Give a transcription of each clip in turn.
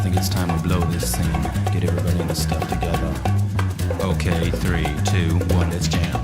think it's time to blow this scene. Get everybody in the stuff together. Okay, 3, 2, 1, let's jam.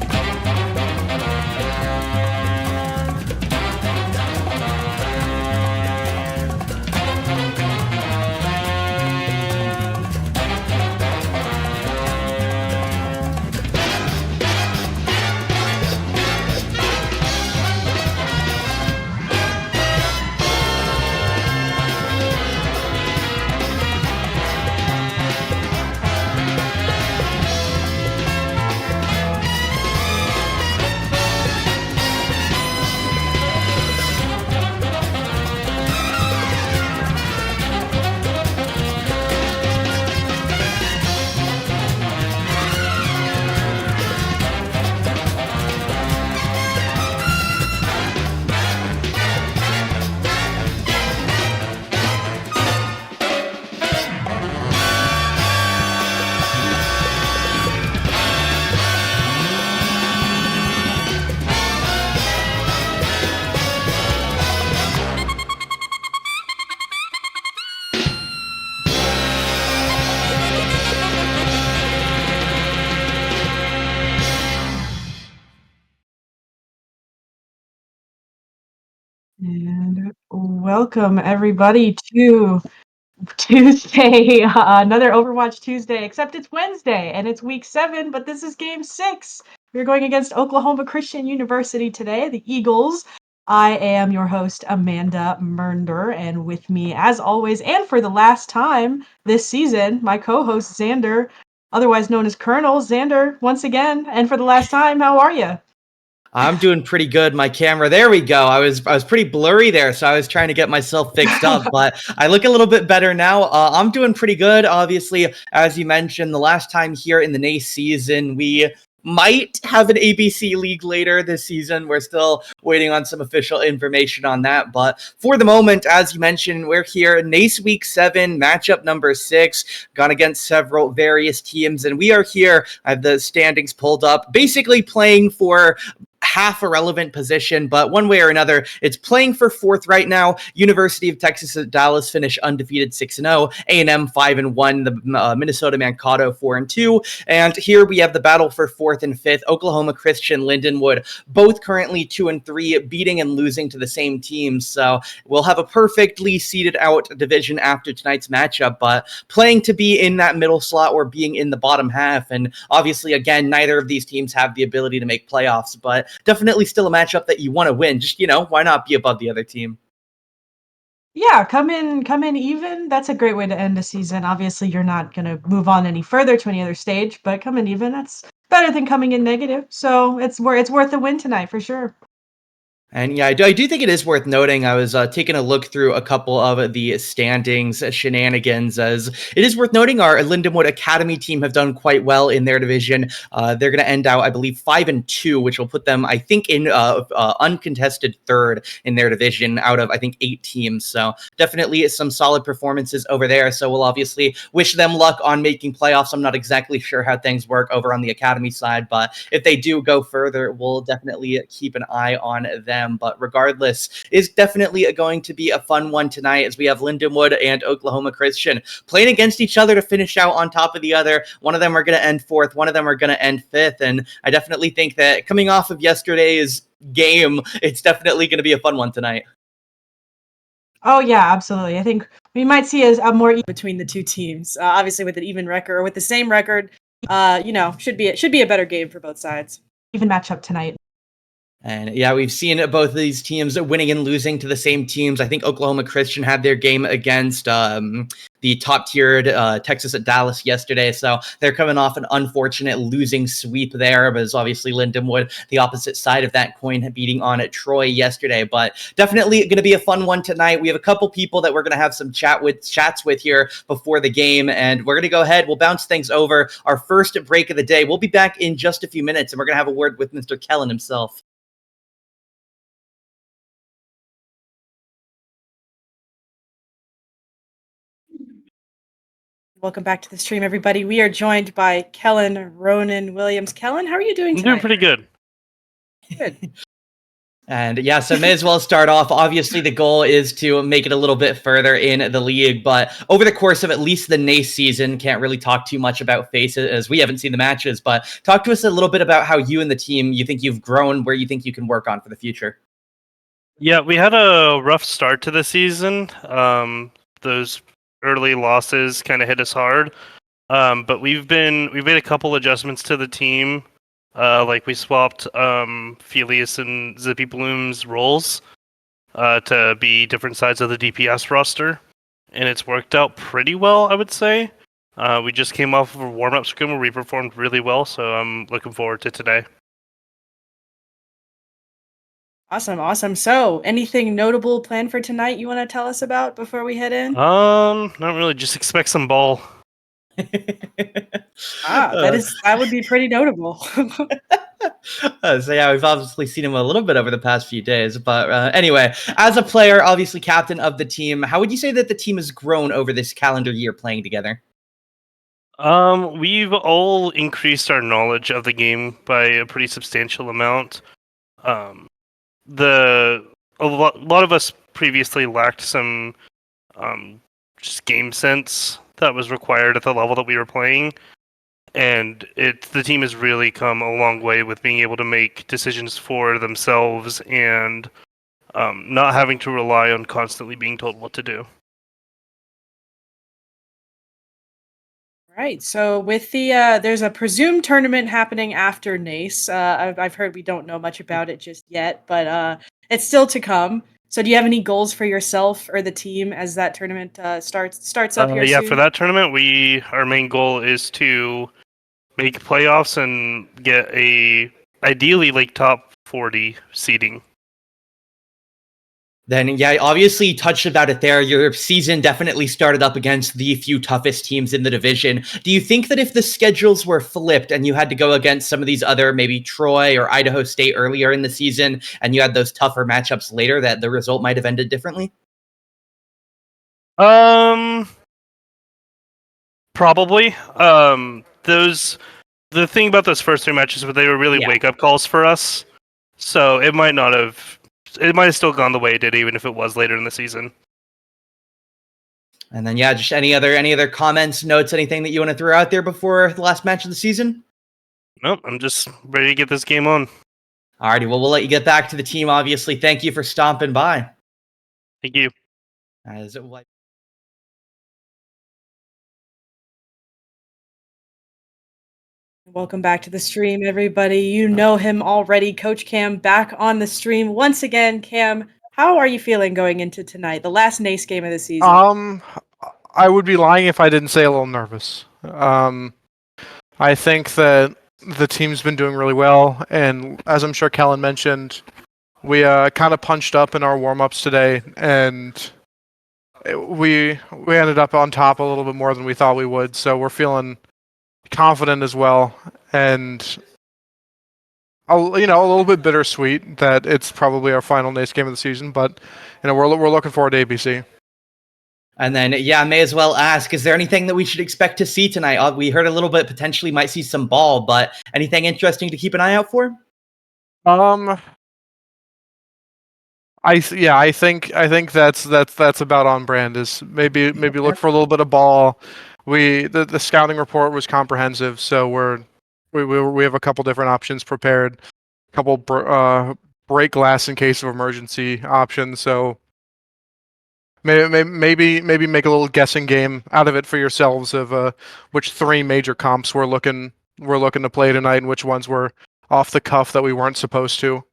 And welcome everybody to Tuesday, another Overwatch Tuesday, except it's Wednesday and it's week 7, but this is game 6. We're going against Oklahoma Christian University today, the Eagles. I am your host, Amanda Mernder, and with me, as always, and for the last time this season, my co-host, Xander, otherwise known as Colonel. Xander, once again, and for the last time, how are you? I'm doing pretty good. My camera, there we go. I was pretty blurry there, so I was trying to get myself fixed up, but I look a little bit better now. I'm doing pretty good. Obviously, as you mentioned, the last time here in the Nace season, we might have an ABC League later this season. We're still waiting on some official information on that, but for the moment, as you mentioned, we're here, Nace Week 7, matchup number 6, gone against several various teams, and we are here. I have the standings pulled up, basically playing for half a relevant position, but one way or another, it's playing for 4th right now. University of Texas at Dallas finished undefeated 6-0, A&M 5-1, the Minnesota Mankato 4-2, and here we have the battle for 4th and 5th. Oklahoma Christian, Lindenwood, both currently 2-3, beating and losing to the same teams. So we'll have a perfectly seeded out division after tonight's matchup, but playing to be in that middle slot or being in the bottom half. And obviously, again, neither of these teams have the ability to make playoffs, but definitely still a matchup that you want to win. Just, why not be above the other team? Yeah, come in even. That's a great way to end a season. Obviously, you're not going to move on any further to any other stage, but come in even. That's better than coming in negative. So it's worth a win tonight for sure. And yeah, I do think it is worth noting. I was taking a look through a couple of the standings shenanigans, as it is worth noting our Lindenwood Academy team have done quite well in their division. They're going to end out, I believe, 5-2, which will put them, I think, in uncontested 3rd in their division out of, I think, 8 teams. So definitely some solid performances over there. So we'll obviously wish them luck on making playoffs. I'm not exactly sure how things work over on the Academy side, but if they do go further, we'll definitely keep an eye on them. But regardless, is definitely going to be a fun one tonight, as we have Lindenwood and Oklahoma Christian playing against each other to finish out on top of the other. One of them are going to end 4th, one of them are going to end 5th, and I definitely think that coming off of yesterday's game, it's definitely going to be a fun one tonight. Oh yeah, absolutely. I think we might see a more between the two teams. Obviously, with an even record or with the same record, should be a better game for both sides. Even matchup tonight. And yeah, we've seen both of these teams winning and losing to the same teams. I think Oklahoma Christian had their game against the top-tiered Texas at Dallas yesterday, so they're coming off an unfortunate losing sweep there, but it's obviously Lindenwood, the opposite side of that coin, beating on at Troy yesterday. But definitely going to be a fun one tonight. We have a couple people that we're going to have some chats with here before the game, and we're going to go ahead. We'll bounce things over. Our first break of the day. We'll be back in just a few minutes, and we're going to have a word with Mr. Kellen himself. Welcome back to the stream, everybody. We are joined by Kellen Ronan Williams. Kellen, how are you doing tonight? I'm doing pretty good. Good. And yeah, so may as well start off. Obviously, the goal is to make it a little bit further in the league, but over the course of at least the Nace season, can't really talk too much about faces as we haven't seen the matches, but talk to us a little bit about how you and the team, you think you've grown, where you think you can work on for the future. Yeah, we had a rough start to the season. Those early losses kind of hit us hard. But we've made a couple adjustments to the team. Like we swapped Felius and Zippy Bloom's roles to be different sides of the DPS roster, and it's worked out pretty well, I would say. We just came off of a warm-up scrim where we performed really well, so I'm looking forward to today. Awesome. So, anything notable planned for tonight you want to tell us about before we head in? Not really. Just expect some ball. That would be pretty notable. So yeah, we've obviously seen him a little bit over the past few days, but anyway, as a player, obviously captain of the team, how would you say that the team has grown over this calendar year playing together? We've all increased our knowledge of the game by a pretty substantial amount. A lot of us previously lacked some just game sense that was required at the level that we were playing, and the team has really come a long way with being able to make decisions for themselves and not having to rely on constantly being told what to do. Right. So with the there's a presumed tournament happening after Nace. I've heard we don't know much about it just yet, but it's still to come. So do you have any goals for yourself or the team as that tournament starts up here Yeah, soon? for that tournament, our main goal is to make playoffs and get ideally like top 40 seeding. Then, yeah, obviously you touched about it there. Your season definitely started up against the few toughest teams in the division. Do you think that if the schedules were flipped and you had to go against some of these other, maybe Troy or Idaho State earlier in the season, and you had those tougher matchups later, that the result might have ended differently? Probably. The thing about those first three matches was they were really wake-up calls for us. So it might have still gone the way it did, even if it was later in the season. And then, yeah, just any other comments, notes, anything that you want to throw out there before the last match of the season? Nope, I'm just ready to get this game on. Alrighty, well, we'll let you get back to the team, obviously. Thank you for stomping by. Thank you. Welcome back to the stream, everybody. You know him already. Coach Cam back on the stream once again. Cam, how are you feeling going into tonight, the last Nace game of the season? I would be lying if I didn't say a little nervous. I think that the team's been doing really well, and as I'm sure Kellen mentioned, we kind of punched up in our warm-ups today, and we ended up on top a little bit more than we thought we would, so we're feeling confident as well, and a little bit bittersweet that it's probably our final Nace game of the season, but we're looking forward to ABC. And then, yeah, I may as well ask, is there anything that we should expect to see tonight? We heard a little bit, potentially might see some ball, but anything interesting to keep an eye out for? I think that's about on brand. Is maybe look for a little bit of ball. The scouting report was comprehensive, so we have a couple different options prepared, a couple break glass in case of emergency options. So maybe make a little guessing game out of it for yourselves of which three major comps we're looking to play tonight and which ones were off the cuff that we weren't supposed to.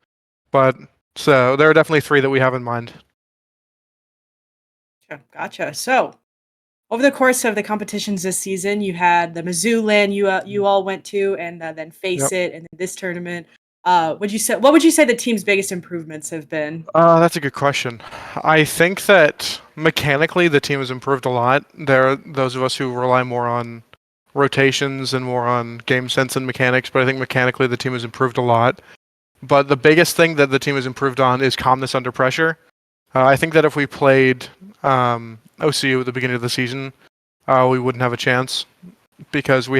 But so there are definitely three that we have in mind. Gotcha. So, over the course of the competitions this season, you had the Mizzou LAN you all went to, and then Face It, and then this tournament. What would you say the team's biggest improvements have been? That's a good question. I think that mechanically the team has improved a lot. There are those of us who rely more on rotations and more on game sense and mechanics, but I think mechanically the team has improved a lot. But the biggest thing that the team has improved on is calmness under pressure. I think that if we played OCU at the beginning of the season, we wouldn't have a chance because we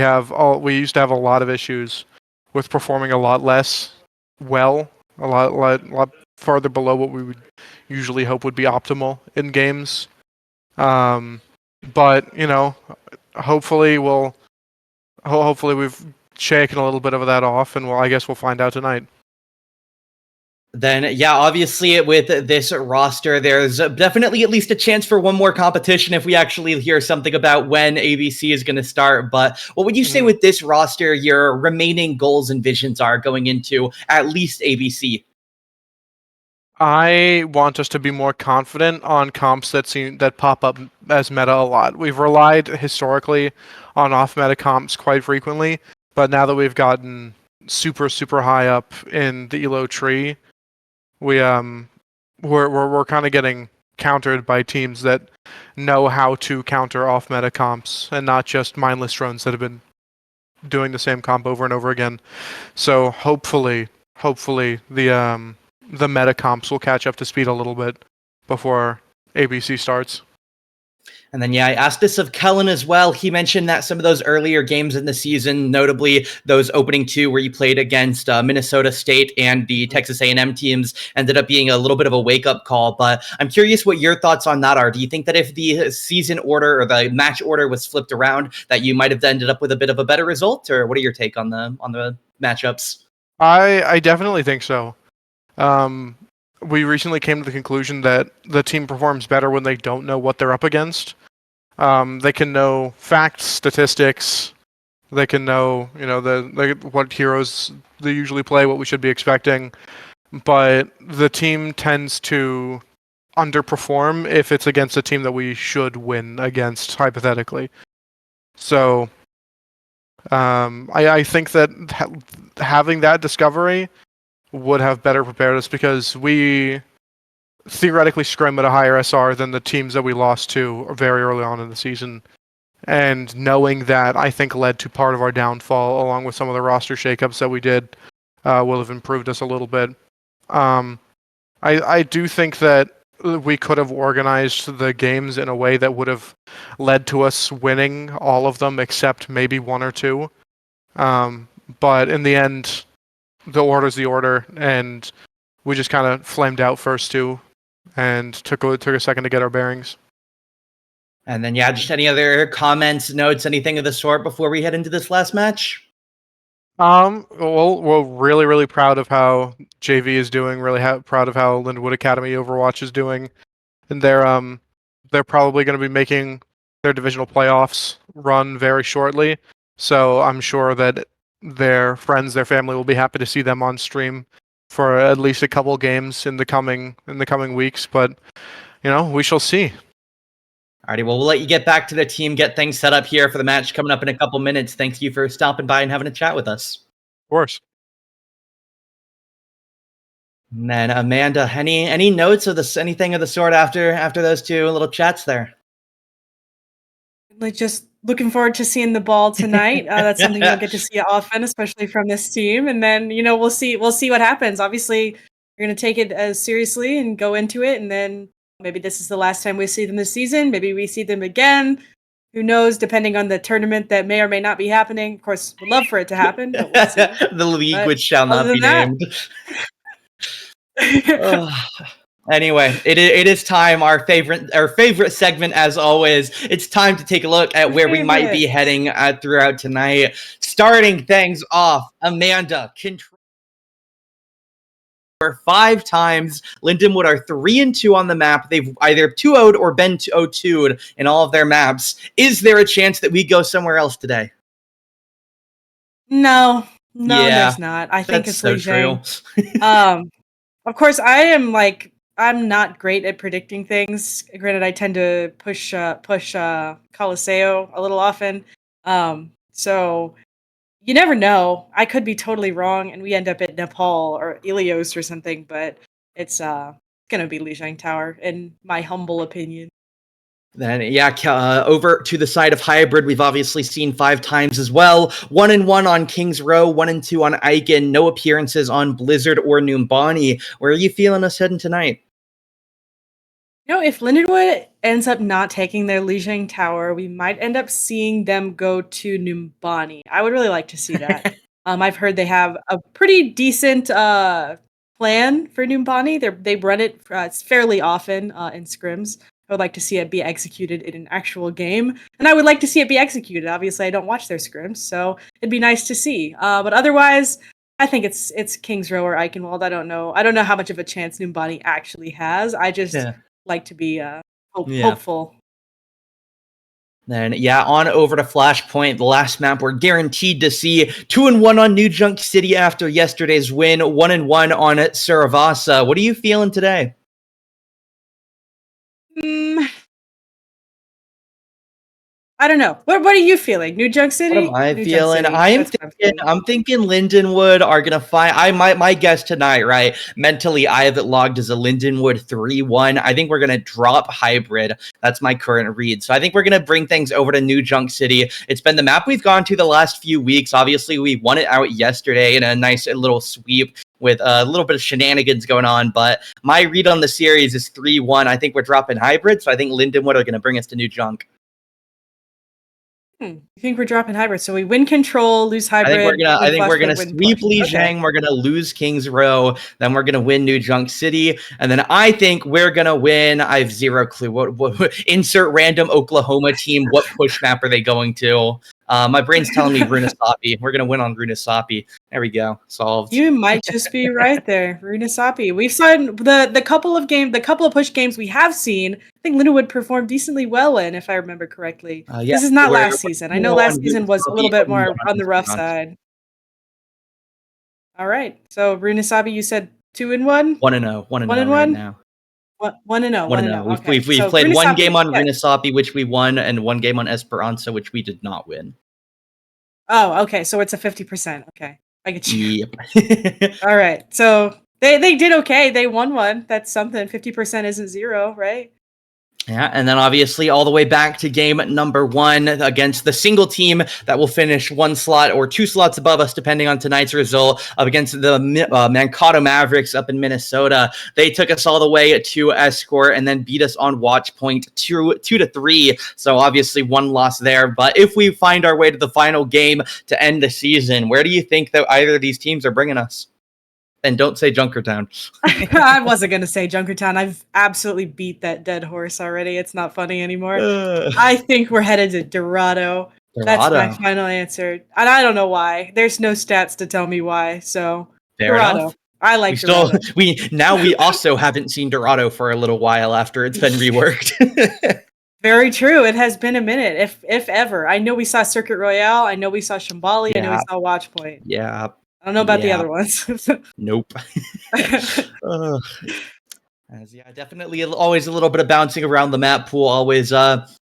used to have a lot of issues with performing a lot less well, a lot farther below what we would usually hope would be optimal in games. But hopefully hopefully we've shaken a little bit of that off, and I guess we'll find out tonight. Then, yeah, obviously with this roster, there's definitely at least a chance for one more competition if we actually hear something about when ABC is going to start. But what would you say with this roster, your remaining goals and visions are going into at least ABC? I want us to be more confident on comps that pop up as meta a lot. We've relied historically on off-meta comps quite frequently, but now that we've gotten super high up in the elo tree, we're kind of getting countered by teams that know how to counter off-meta comps and not just mindless drones that have been doing the same comp over and over again. So hopefully the meta comps will catch up to speed a little bit before ABC starts. And then, yeah, I asked this of Kellen as well. He mentioned that some of those earlier games in the season, notably those opening two where you played against Minnesota State and the Texas A&M teams, ended up being a little bit of a wake-up call. But I'm curious what your thoughts on that are. Do you think that if the season order or the match order was flipped around, that you might have ended up with a bit of a better result? Or what are your take on the matchups? I definitely think so. We recently came to the conclusion that the team performs better when they don't know what they're up against. They can know facts, statistics. They can know, what heroes they usually play, what we should be expecting. But the team tends to underperform if it's against a team that we should win against, hypothetically. So, I think that having that discovery would have better prepared us, because we theoretically scrim at a higher SR than the teams that we lost to very early on in the season. And knowing that, I think, led to part of our downfall, along with some of the roster shakeups that we did, will have improved us a little bit. I do think that we could have organized the games in a way that would have led to us winning all of them except maybe one or two. But in the end, the order's the order, and we just kind of flamed out first two and took a second to get our bearings. And then, yeah, just any other comments, notes, anything of the sort before we head into this last match? Well, we're really proud of how JV is doing. Really proud of how Lindenwood Academy Overwatch is doing, and they're probably going to be making their divisional playoffs run very shortly. So I'm sure that their friends, their family will be happy to see them on stream for at least a couple games in the coming weeks. But we shall see. Alrighty, well, we'll let you get back to the team, get things set up here for the match coming up in a couple minutes. Thank you for stopping by and having a chat with us. Of course. And then Amanda, any notes of this, anything of the sort after those two little chats there? Like, just looking forward to seeing the ball tonight. That's something you'll get to see often, especially from this team. And then we'll see what happens. Obviously, we're going to take it as seriously and go into it. And then maybe this is the last time we see them this season. Maybe we see them again. Who knows? Depending on the tournament that may or may not be happening. Of course, we'd love for it to happen. But we'll see. The league But which shall not be named. Anyway, it is time. Our favorite segment, as always. It's time to take a look at where we might be heading throughout tonight. Starting things off, Amanda, control for 5 times. Lindenwood are 3-2 on the map. They've either 2-0'd or been 0-2'd in all of their maps. Is there a chance that we go somewhere else today? No, there's not. I think it's so true. Of course, I'm not great at predicting things. Granted, I tend to push Coliseo a little often. So you never know. I could be totally wrong, and we end up at Nepal or Ilios or something. But it's gonna be Lijiang Tower, in my humble opinion. Then, over to the side of Hybrid, we've obviously seen 5 times as well. 1-1 on Kings Row, 1-2 on Icon, no appearances on Blizzard or Numbani. Where are you feeling us heading tonight? If Lindenwood ends up not taking their Lijiang Tower, we might end up seeing them go to Numbani. I would really like to see that. I've heard they have a pretty decent plan for Numbani. They run it fairly often in scrims. I would like to see it be executed in an actual game, and I would like to see it be executed. Obviously, I don't watch their scrims, so it'd be nice to see. But otherwise, I think it's Kings Row or Eichenwald. I don't know. I don't know how much of a chance Numbani actually has. I just like to be hopeful. Then, on over to Flashpoint, the last map we're guaranteed to see. 2-1 on New Junk City after yesterday's win. 1-1 on Saravasa. What are you feeling today? I don't know. What are you feeling? New Junk City? What am I New Junk feeling? City. I'm thinking Lindenwood are gonna find. My guess tonight, right? Mentally, I have it logged as a Lindenwood 3-1. I think we're gonna drop Hybrid. That's my current read. So I think we're gonna bring things over to New Junk City. It's been the map we've gone to the last few weeks. Obviously, we won it out yesterday in a nice little sweep with a little bit of shenanigans going on. But my read on the series is 3-1. I think we're dropping Hybrid. So I think Lindenwood are gonna bring us to New Junk. You think we're dropping Hybrid? So we win Control, lose Hybrid. I think we're gonna sweep Lijiang. We're gonna lose Kings Row. Then we're gonna win New Junk City, and then I think we're gonna win. I have zero clue. What insert random Oklahoma team. What push map are they going to? My brain's telling me Runasapi. We're gonna win on Runasapi. There we go. Solved. You might just be right there, Runasapi. We've seen the couple of push games we have seen. I think Lindenwood performed decently well in, if I remember correctly. This is not last season. I know last season was a little bit more on the rough side. All right. So Runasapi, you said 2-1? 1-0. 1-1 right now. 1-0. 1-0. Okay. We played one game on Runasapi, which we won, and one game on Esperanza, which we did not win. Oh, okay. So it's a 50%. Okay. I get you. Yep. All right. So they did okay. They won one. That's something. 50% isn't zero, right? Yeah, and then obviously all the way back to game number 1 against the single team that will finish 1 slot or 2 slots above us, depending on tonight's result, up against the Mankato Mavericks up in Minnesota. They took us all the way to Escort and then beat us on watch point 2-3. So obviously 1 loss there. But if we find our way to the final game to end the season, where do you think that either of these teams are bringing us? And don't say Junkertown. I wasn't going to say Junkertown. I've absolutely beat that dead horse already. It's not funny anymore. I think we're headed to Dorado. That's my final answer. And I don't know why. There's no stats to tell me why. So Dorado. Enough. I like Dorado. We also haven't seen Dorado for a little while after it's been reworked. Very true. It has been a minute, if ever. I know we saw Circuit Royale. I know we saw Shambali. Yeah. I know we saw Watchpoint. Yeah. I don't know about the other ones. Nope. Definitely always a little bit of bouncing around the map pool. Always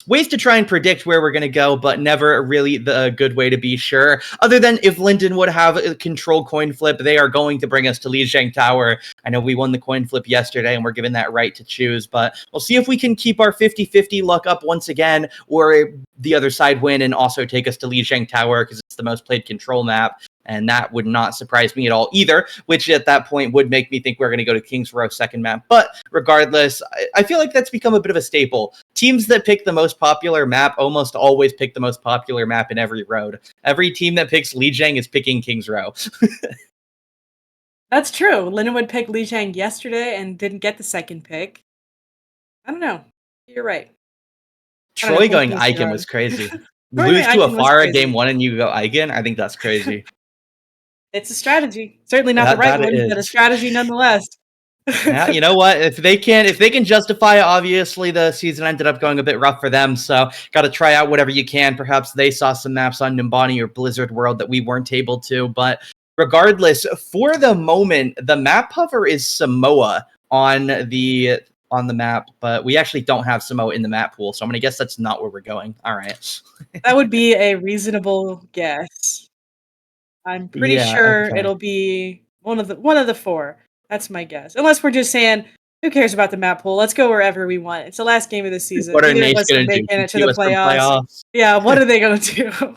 ways to try and predict where we're going to go, but never really the good way to be sure. Other than if Linden would have a control coin flip, they are going to bring us to Lijiang Tower. I know we won the coin flip yesterday, and we're given that right to choose, but we'll see if we can keep our 50-50 luck up once again, or the other side win and also take us to Lijiang Tower because it's the most played control map. And that would not surprise me at all either, which at that point would make me think we're going to go to Kings Row second map. But regardless, I feel like that's become a bit of a staple. Teams that pick the most popular map almost always pick the most popular map in every road. Every team that picks Lijiang is picking Kings Row. That's true. Lindenwood picked Lijiang yesterday and didn't get the second pick. I don't know. You're right. Troy going Icon was crazy. Lose to Afara game 1 and you go Icon? I think that's crazy. It's a strategy. Certainly not the right one, but a strategy nonetheless. Yeah, you know what? If they can justify it, obviously the season ended up going a bit rough for them. So got to try out whatever you can. Perhaps they saw some maps on Numbani or Blizzard World that we weren't able to. But regardless, for the moment, the map hover is Samoa on the map, but we actually don't have Samoa in the map pool. So I'm gonna guess that's not where we're going. All right. That would be a reasonable guess. I'm pretty sure it'll be one of the 4. That's my guess. Unless we're just saying, who cares about the map pool? Let's go wherever we want. It's the last game of the season. What are Nace going to do? It to the playoffs. Yeah, what are they going to do?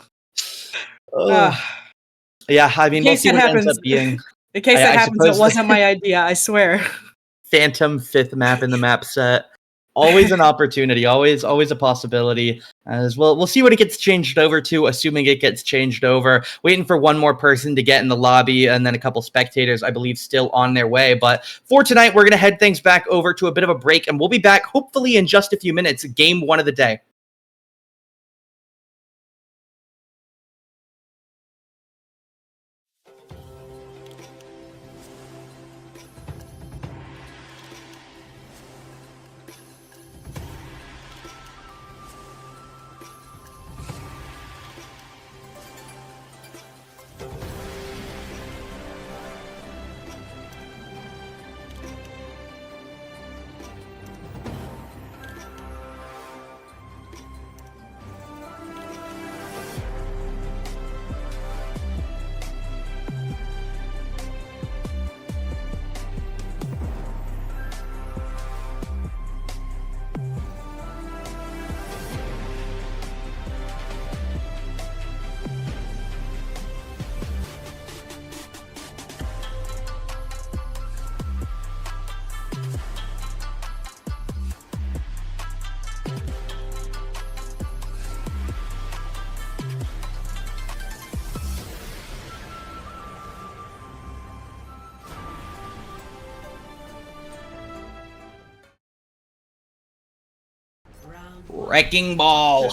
Yeah, I mean, we'll see what ends up being. In case that happens, it wasn't my idea, I swear. Phantom 5th map in the map set. Always an opportunity, always a possibility. As well, we'll see what it gets changed over to, assuming it gets changed over. Waiting for one more person to get in the lobby, and then a couple spectators, I believe, still on their way. But for tonight, we're going to head things back over to a bit of a break, and we'll be back hopefully in just a few minutes. Game 1 of the day. Wrecking Ball.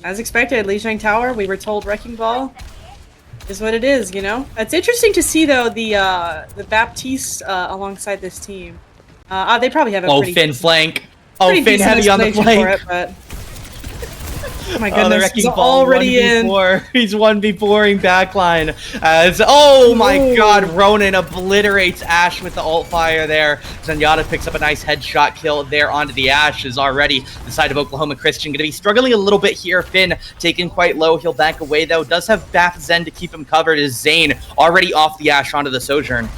As expected, Lijiang Tower, we were told Wrecking Ball is what it is, you know? It's interesting to see, though, the Baptiste alongside this team. They probably have a pretty Finn flank. pretty Finn decent heavy on the explanation flank. for it, but... Oh my The goodness, Wrecking he's Ball already in. 1v4. He's 1v4ing backline. As my god, Ronan obliterates Ashe with the ult fire there. Zenyatta picks up a nice headshot kill there onto the Ashe. Is already the side of Oklahoma Christian going to be struggling a little bit here. Finn taken quite low. He'll back away though. Does have Bap Zen to keep him covered. Is Zane already off the Ashe onto the Sojourn.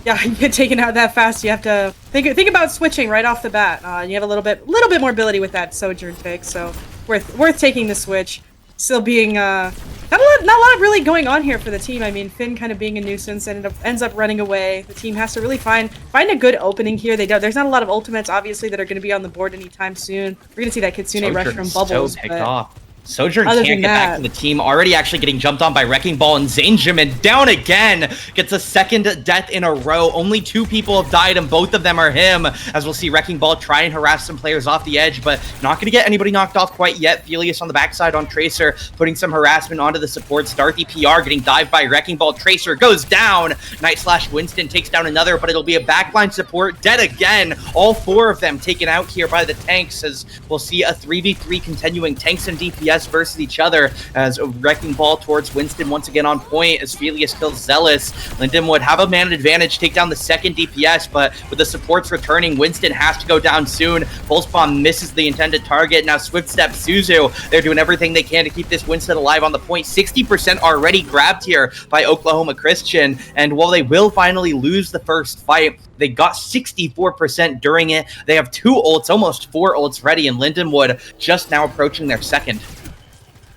Yeah, you get taken out that fast. You have to think about switching right off the bat. You have a little bit more ability with that Sojourn pick, so worth taking the switch. Still being not a lot really going on here for the team. I mean, Finn kind of being a nuisance and ends up running away. The team has to really find a good opening here. There's not a lot of ultimates obviously that are going to be on the board anytime soon. We're going to see that Kitsune rush from Bubbles. So picked off. Sojourn Other can't than get back that- to the team. Already actually getting jumped on by Wrecking Ball, and Zanjamin down again. Gets a second death in a row. Only 2 people have died, and both of them are him. As we'll see Wrecking Ball try and harass some players off the edge, but not going to get anybody knocked off quite yet. Felius on the backside on Tracer, putting some harassment onto the supports. Darthy PR getting dived by Wrecking Ball. Tracer goes down. Night/Winston takes down another, but it'll be a backline support. Dead again. All 4 of them taken out here by the tanks, as we'll see a 3v3 continuing. Tanks and DPS versus each other. As a Wrecking Ball towards Winston once again on point as Felius kills Zealous. Linden would have a man advantage, take down the second DPS, but with the supports returning, Winston has to go down soon. Pulse Bomb misses the intended target. Now Swift Step Suzu, they're doing everything they can to keep this Winston alive on the point. 60% already grabbed here by Oklahoma Christian, and while they will finally lose the first fight, they got 64% during it. They have 2 ults, almost 4 ults ready, and Lindenwood just now approaching their second.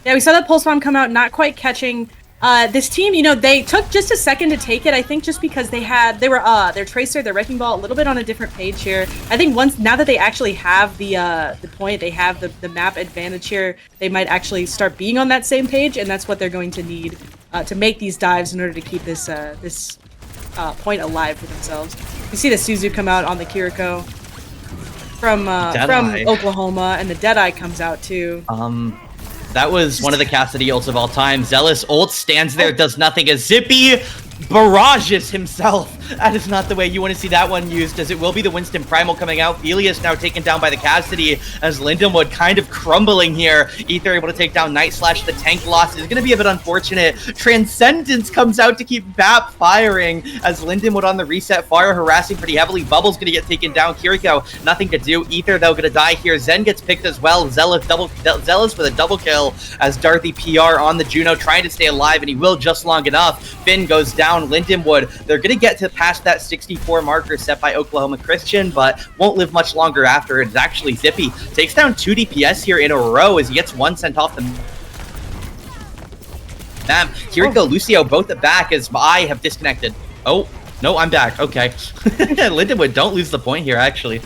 Yeah, we saw that Pulse Bomb come out, not quite catching. This team, you know, they took just a second to take it. I think just because they were their Tracer, their Wrecking Ball, a little bit on a different page here. I think now that they actually have the point, they have the map advantage here, they might actually start being on that same page, and that's what they're going to need to make these dives in order to keep this point alive for themselves. You see the Suzu come out on the Kiriko from Oklahoma, and the Deadeye comes out too. That was one of the Cassidy ults of all time. Zealous ult stands there, does nothing as Zippy barrages himself. That is not the way you want to see that one used, as it will be the Winston Primal coming out. Felius now taken down by the Cassidy, as Lindenwood kind of crumbling here. Ether able to take down Night/. The tank loss is going to be a bit unfortunate. Transcendence comes out to keep Bap firing, as Lindenwood on the reset fire, harassing pretty heavily. Bubble's going to get taken down. Kiriko, nothing to do. Ether, though, going to die here. Zen gets picked as well. Zealous with a double kill, as Darthy PR on the Juno, trying to stay alive, and he will just long enough. Finn goes down. Lindenwood, they're going to get to past that 64 marker set by Oklahoma Christian, but won't live much longer after. It's actually Zippy. Takes down 2 DPS here in a row as he gets 1 sent off the map. Kiriko, Lucio, both at back as I have disconnected. Oh, no, I'm back. Okay. Lindenwood, don't lose the point here, actually.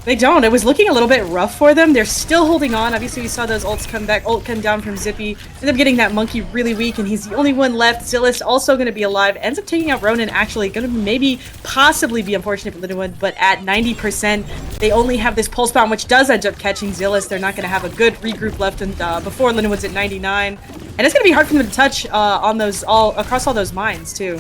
They don't. It was looking a little bit rough for them. They're still holding on. Obviously, we saw those ults come back. Ult come down from Zippy. Ended up getting that monkey really weak, and he's the only one left. Zillist also going to be alive. Ends up taking out Ronin, actually. Going to maybe possibly be unfortunate for Lindenwood, but at 90%, they only have this pulse bomb, which does end up catching Zillist. They're not going to have a good regroup left before Lindenwood's at 99. And it's going to be hard for them to touch on those across all those mines, too.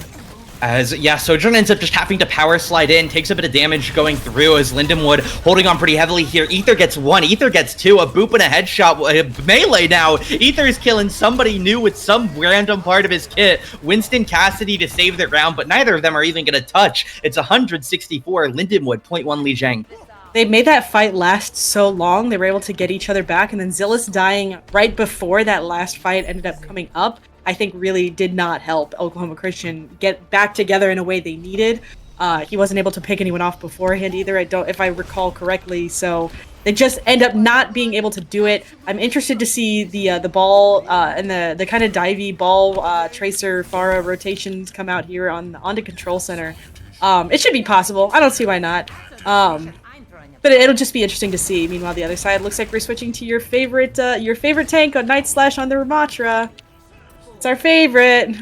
Sojourn ends up just having to power slide in, takes a bit of damage going through as Lindenwood holding on pretty heavily here. Ether gets 1, Ether gets 2, a boop and a headshot, melee now. Ether is killing somebody new with some random part of his kit. Winston Cassidy to save the round, but neither of them are even going to touch. It's 164, Lindenwood, 0.1 Li Zhang. They made that fight last so long, they were able to get each other back, and then Zillist dying right before that last fight ended up coming up. I think really did not help Oklahoma Christian get back together in a way they needed. He wasn't able to pick anyone off beforehand either, if I recall correctly. So they just end up not being able to do it. I'm interested to see the ball and the kind of divey ball tracer Pharah rotations come out here onto Control Center. It should be possible. I don't see why not. But it'll just be interesting to see. Meanwhile, the other side looks like we're switching to your favorite tank on Night Slash on the Ramatra. It's our favorite.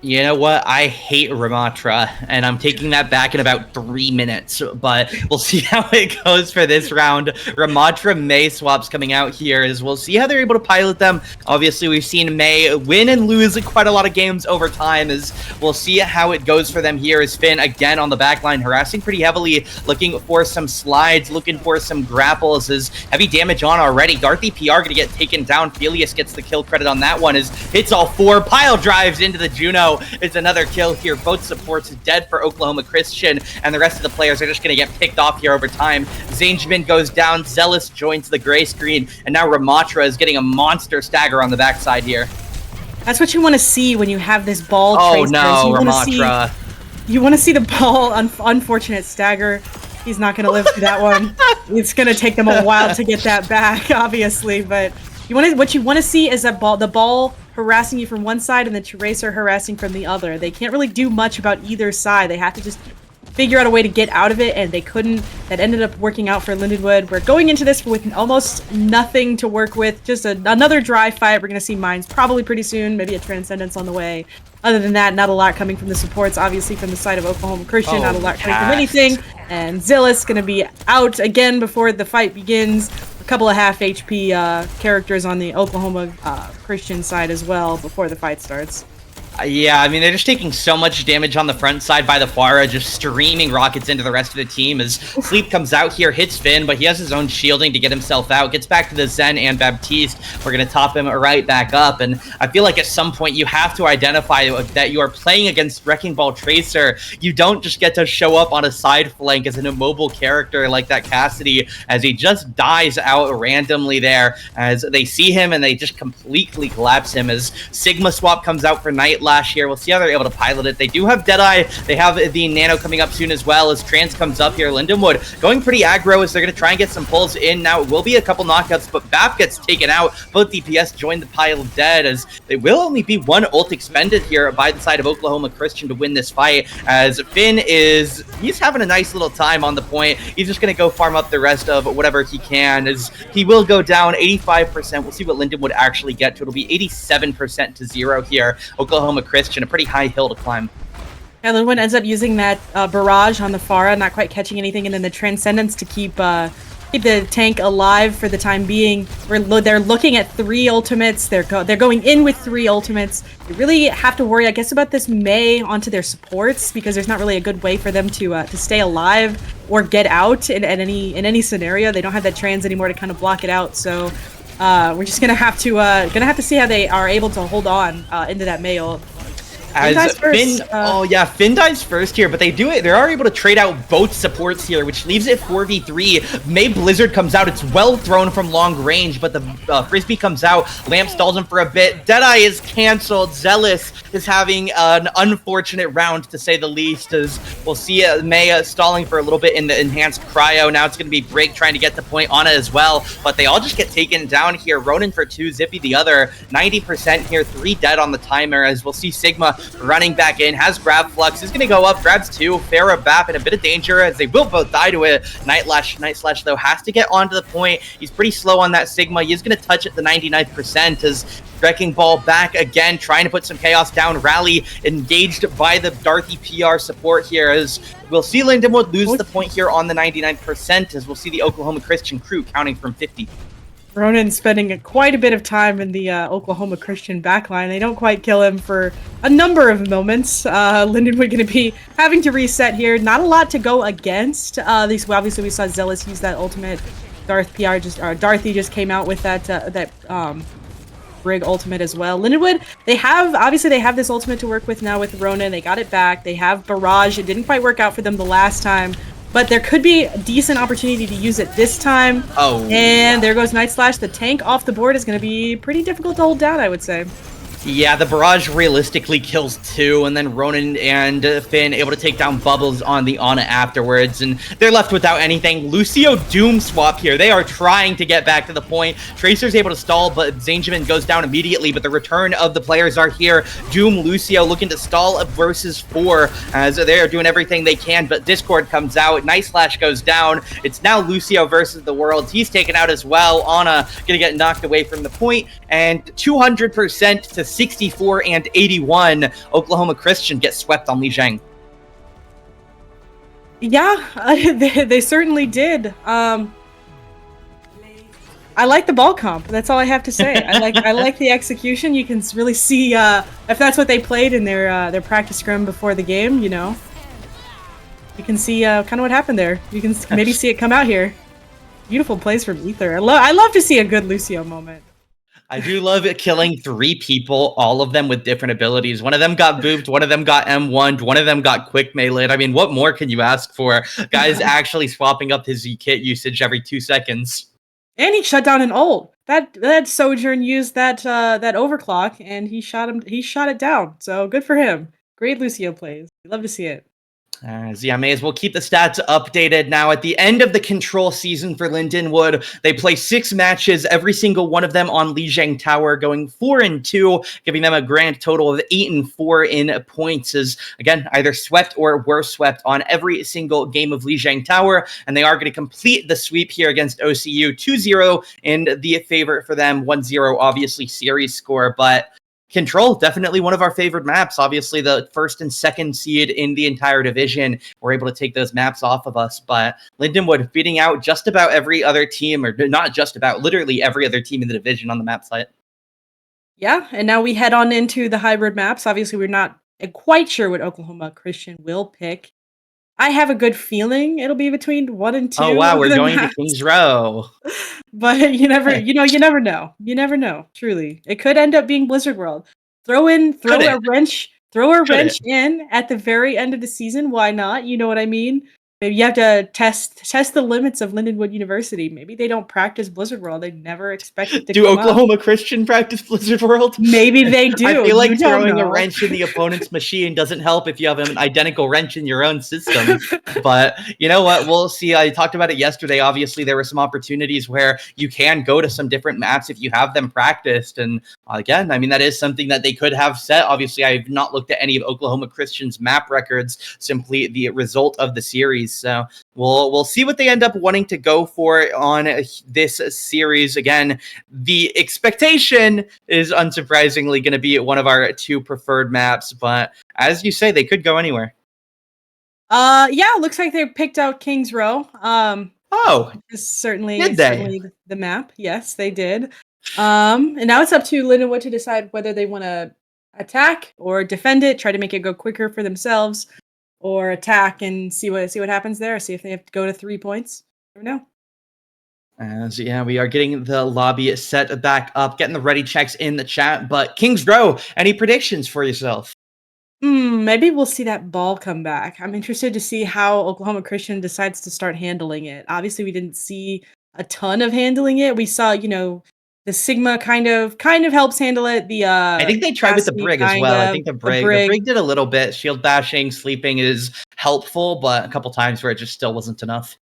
You know what? I hate Ramatra, and I'm taking that back in about 3 minutes, but we'll see how it goes for this round. Ramatra May swaps coming out here as we'll see how they're able to pilot them. Obviously, we've seen May win and lose quite a lot of games over time, as we'll see how it goes for them here as Finn, again, on the back line, harassing pretty heavily, looking for some slides, looking for some grapples, as heavy damage on already. Darthy PR going to get taken down. Felius gets the kill credit on that one, as hits all 4, pile drives into the Juno. It's another kill here. Both supports dead for Oklahoma Christian, and the rest of the players are just going to get picked off here over time. Zangeman goes down, Zealous joins the gray screen, and now Ramatra is getting a monster stagger on the backside here. That's what you want to see when you have this ball. Oh no, Ramatra. You want to see the ball, unfortunate stagger. He's not going to live through that one. It's going to take them a while to get that back, obviously, but what you want to see is that the ball harassing you from one side and the Tracer harassing from the other. They can't really do much about either side. They have to just figure out a way to get out of it, and they couldn't. That ended up working out for Lindenwood. We're going into this with almost nothing to work with, just another dry fight. We're going to see mines probably pretty soon, maybe a Transcendence on the way. Other than that, not a lot coming from the supports, obviously from the side of Oklahoma Christian, not a lot coming from anything. And Zillus going to be out again before the fight begins. A couple of half HP characters on the Oklahoma Christian side as well before the fight starts. Yeah, I mean, they're just taking so much damage on the front side by the Pharah, just streaming rockets into the rest of the team as Sleep comes out here, hits Finn, but he has his own shielding to get himself out, gets back to the Zen and Baptiste. We're going to top him right back up, and I feel like at some point you have to identify that you are playing against Wrecking Ball Tracer. You don't just get to show up on a side flank as an immobile character like that Cassidy, as he just dies out randomly there, as they see him and they just completely collapse him, as Sigma swap comes out for Night last year. We'll see how they're able to pilot it. They do have Deadeye. They have the Nano coming up soon as well as Trance comes up here. Lindenwood going pretty aggro as they're going to try and get some pulls in. Now it will be a couple knockouts, but Bap gets taken out. Both DPS join the pile of dead as there will only be one ult expended here by the side of Oklahoma Christian to win this fight, as Finn he's having a nice little time on the point. He's just going to go farm up the rest of whatever he can, as he will go down 85%. We'll see what Lindenwood actually get to. It'll be 87% to 0 here. Oklahoma Christian, a pretty high hill to climb. Yeah, Lindenwood ends up using that barrage on the Pharah, not quite catching anything, and then the Transcendence to keep the tank alive for the time being. They're looking at 3 ultimates. They're going in with 3 ultimates. You really have to worry, I guess, about this May onto their supports, because there's not really a good way for them to stay alive or get out in any scenario. They don't have that trans anymore to kind of block it out. So we're just gonna have to see how they are able to hold on into that May ult. As Finn dies first here, but they are able to trade out both supports here, which leaves it 4v3. May Blizzard comes out, it's well thrown from long range, but the Frisbee comes out, Lamp stalls him for a bit, Deadeye is cancelled, Zealous is having an unfortunate round to say the least, as we'll see May stalling for a little bit in the enhanced cryo. Now it's going to be Break trying to get the point on it as well, but they all just get taken down here. Ronin for 2, Zippy the other, 90% here, 3 dead on the timer, as we'll see Sigma running back in, has grab flux, is going to go up, grabs 2, Farah Bap in a bit of danger as they will both die to it. Night Slash, though, has to get onto the point. He's pretty slow on that Sigma. He is going to touch at the 99th percent as Wrecking Ball back again, trying to put some chaos down. Rally engaged by the Darthy PR support here as we'll see Lindenwood lose the point here on the 99% as we'll see the Oklahoma Christian crew counting from 50. Ronan spending quite a bit of time in the Oklahoma Christian backline. They don't quite kill him for a number of moments. Lindenwood going to be having to reset here. Not a lot to go against. Obviously, we saw Zealous use that ultimate. Darthy just came out with that Brig ultimate as well. Lindenwood, they have this ultimate to work with now with Ronan. They got it back. They have Barrage. It didn't quite work out for them the last time, but there could be a decent opportunity to use it this time. Oh. And there goes Night Slash. The tank off the board is going to be pretty difficult to hold down, I would say. Yeah, the Barrage realistically kills 2, and then Ronan and Finn able to take down Bubbles on the Ana afterwards, and they're left without anything. Lucio Doom swap here. They are trying to get back to the point. Tracer's able to stall, but Zanjamin goes down immediately, but the return of the players are here. Doom, Lucio looking to stall versus 4 as they are doing everything they can, but Discord comes out. Night Slash goes down. It's now Lucio versus the Worlds. He's taken out as well. Ana gonna get knocked away from the point, and 200% to 64 and 81. Oklahoma Christian gets swept on Li Zhang. Yeah, they certainly did. I like the ball comp. That's all I have to say. I like the execution. You can really see if that's what they played in their practice scrum before the game. You know, you can see kind of what happened there. You can maybe see it come out here. Beautiful plays from Ether. I love to see a good Lucio moment. I do love it killing 3 people, all of them with different abilities. One of them got booped, one of them got M1'd, one of them got quick melee. I mean, what more can you ask for? Guys actually swapping up his kit usage every 2 seconds. And he shut down an ult. That Sojourn used that overclock, and he shot it down. So good for him. Great Lucio plays. Love to see it. Yeah, may as well keep the stats updated now. At the end of the control season for Lindenwood, they play 6 matches, every single one of them on Li Zhang Tower, going 4-2, giving them a grand total of 8-4 in points. As again, either swept or were swept on every single game of Li Zhang Tower, and they are going to complete the sweep here against OCU 2-0 in the favor for them. 1-0, obviously series score, but Control, definitely one of our favorite maps. Obviously, the 1st and 2nd seed in the entire division were able to take those maps off of us. But Lindenwood beating out just about every other team, or not just about, literally every other team in the division on the map site. Yeah, and now we head on into the hybrid maps. Obviously, we're not quite sure what Oklahoma Christian will pick. I have a good feeling it'll be between 1 and 2. Oh wow, we're going to Kings Row. But you never know. You never know. Truly, it could end up being Blizzard World. Throw a wrench in at the very end of the season. Why not? You know what I mean? Maybe you have to test the limits of Lindenwood University. Maybe they don't practice Blizzard World. They never expect it to do come Oklahoma up. Christian practice Blizzard World? Maybe they do. I feel like throwing a wrench in the opponent's machine doesn't help if you have an identical wrench in your own system. But you know what? We'll see. I talked about it yesterday. Obviously, there were some opportunities where you can go to some different maps if you have them practiced. And again, I mean, that is something that they could have set. Obviously, I've not looked at any of Oklahoma Christian's map records, simply the result of the series. So we'll see what they end up wanting to go for on this series. Again, the expectation is unsurprisingly going to be one of our 2 preferred maps, but as you say, they could go anywhere. Yeah, looks like they picked out Kings Row. Certainly the map. Yes, they did. And now it's up to Lindenwood to decide whether they want to attack or defend it, try to make it go quicker for themselves, or attack and see what happens there. See if they have to go to 3 points. Never know. As yeah, we are getting the lobby set back up, getting the ready checks in the chat. But Kings Row, any predictions for yourself? Maybe we'll see that ball come back. I'm interested to see how Oklahoma Christian decides to start handling it. Obviously, we didn't see a ton of handling it. We saw, the Sigma kind of helps handle it. I think they tried with the Brig as well. I think the Brig did a little bit. Shield bashing, sleeping is helpful, but a couple times where it just still wasn't enough.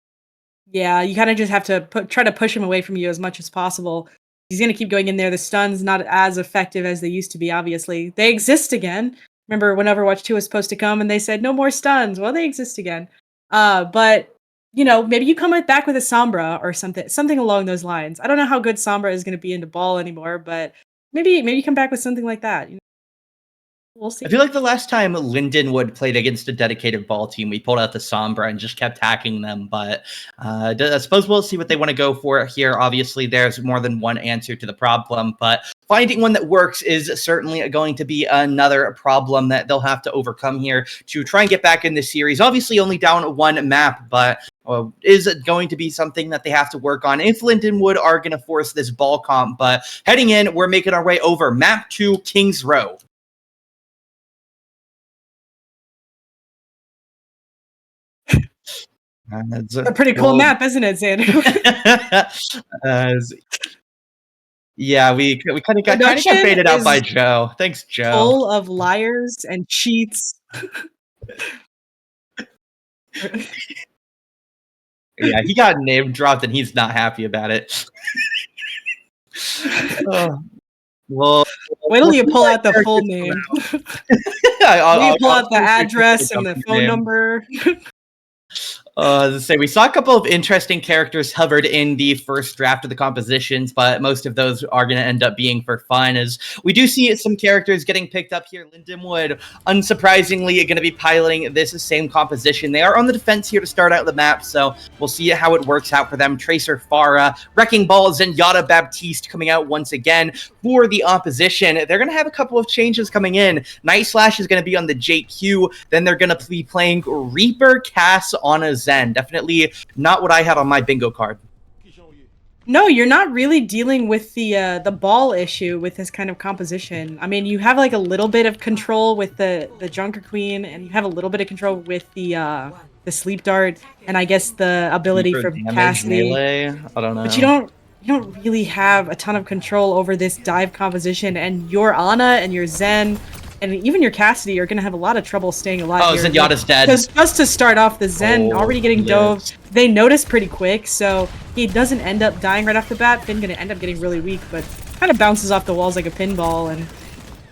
Yeah, you kind of just have to try to push him away from you as much as possible. He's going to keep going in there. The stun's not as effective as they used to be, obviously. They exist again. Remember when Overwatch 2 was supposed to come and they said no more stuns? Well, they exist again. But maybe you come back with a Sombra or something along those lines. I don't know how good Sombra is going to be into ball anymore, but maybe you come back with something like that. We'll see. I feel like the last time Lindenwood played against a dedicated ball team, we pulled out the Sombra and just kept hacking them. But I suppose we'll see what they want to go for here. Obviously, there's more than one answer to the problem, but finding one that works is certainly going to be another problem that they'll have to overcome here to try and get back in this series. Obviously, only down one map, but is it going to be something that they have to work on if Lindenwood are going to force this ball comp. But heading in, we're making our way over map 2, Kings Row. It's a pretty cool map, isn't it, Xander? Yeah, we kind of got baited out by Joe. Thanks, Joe. Full of liars and cheats. Yeah, he got name dropped and he's not happy about it. Well, wait till you pull out the full name. I'll pull out the address and the phone number. We saw a couple of interesting characters hovered in the first draft of the compositions, but most of those are going to end up being for fun, as we do see some characters getting picked up here. Lindenwood, unsurprisingly, going to be piloting this same composition. They are on the defense here to start out the map, so we'll see how it works out for them. Tracer, Farah, Wrecking Ball, Zenyatta, Baptiste coming out once again for the opposition. They're going to have a couple of changes coming in. Night Slash is going to be on the JQ, then they're going to be playing Reaper, Cass on a Zen. Definitely not what I had on my bingo card. No, you're not really dealing with the ball issue with this kind of composition. I mean, you have like a little bit of control with the Junker Queen, and you have a little bit of control with the Sleep Dart, and I guess the ability from Cassidy. Melee? I don't know. But you don't really have a ton of control over this dive composition, and your Ana and your Zen and even your Cassidy are going to have a lot of trouble staying alive. Oh, Zenyatta's dead. Because just to start off, the Zen already getting dove. They notice pretty quick, so he doesn't end up dying right off the bat. Finn going to end up getting really weak, but kind of bounces off the walls like a pinball and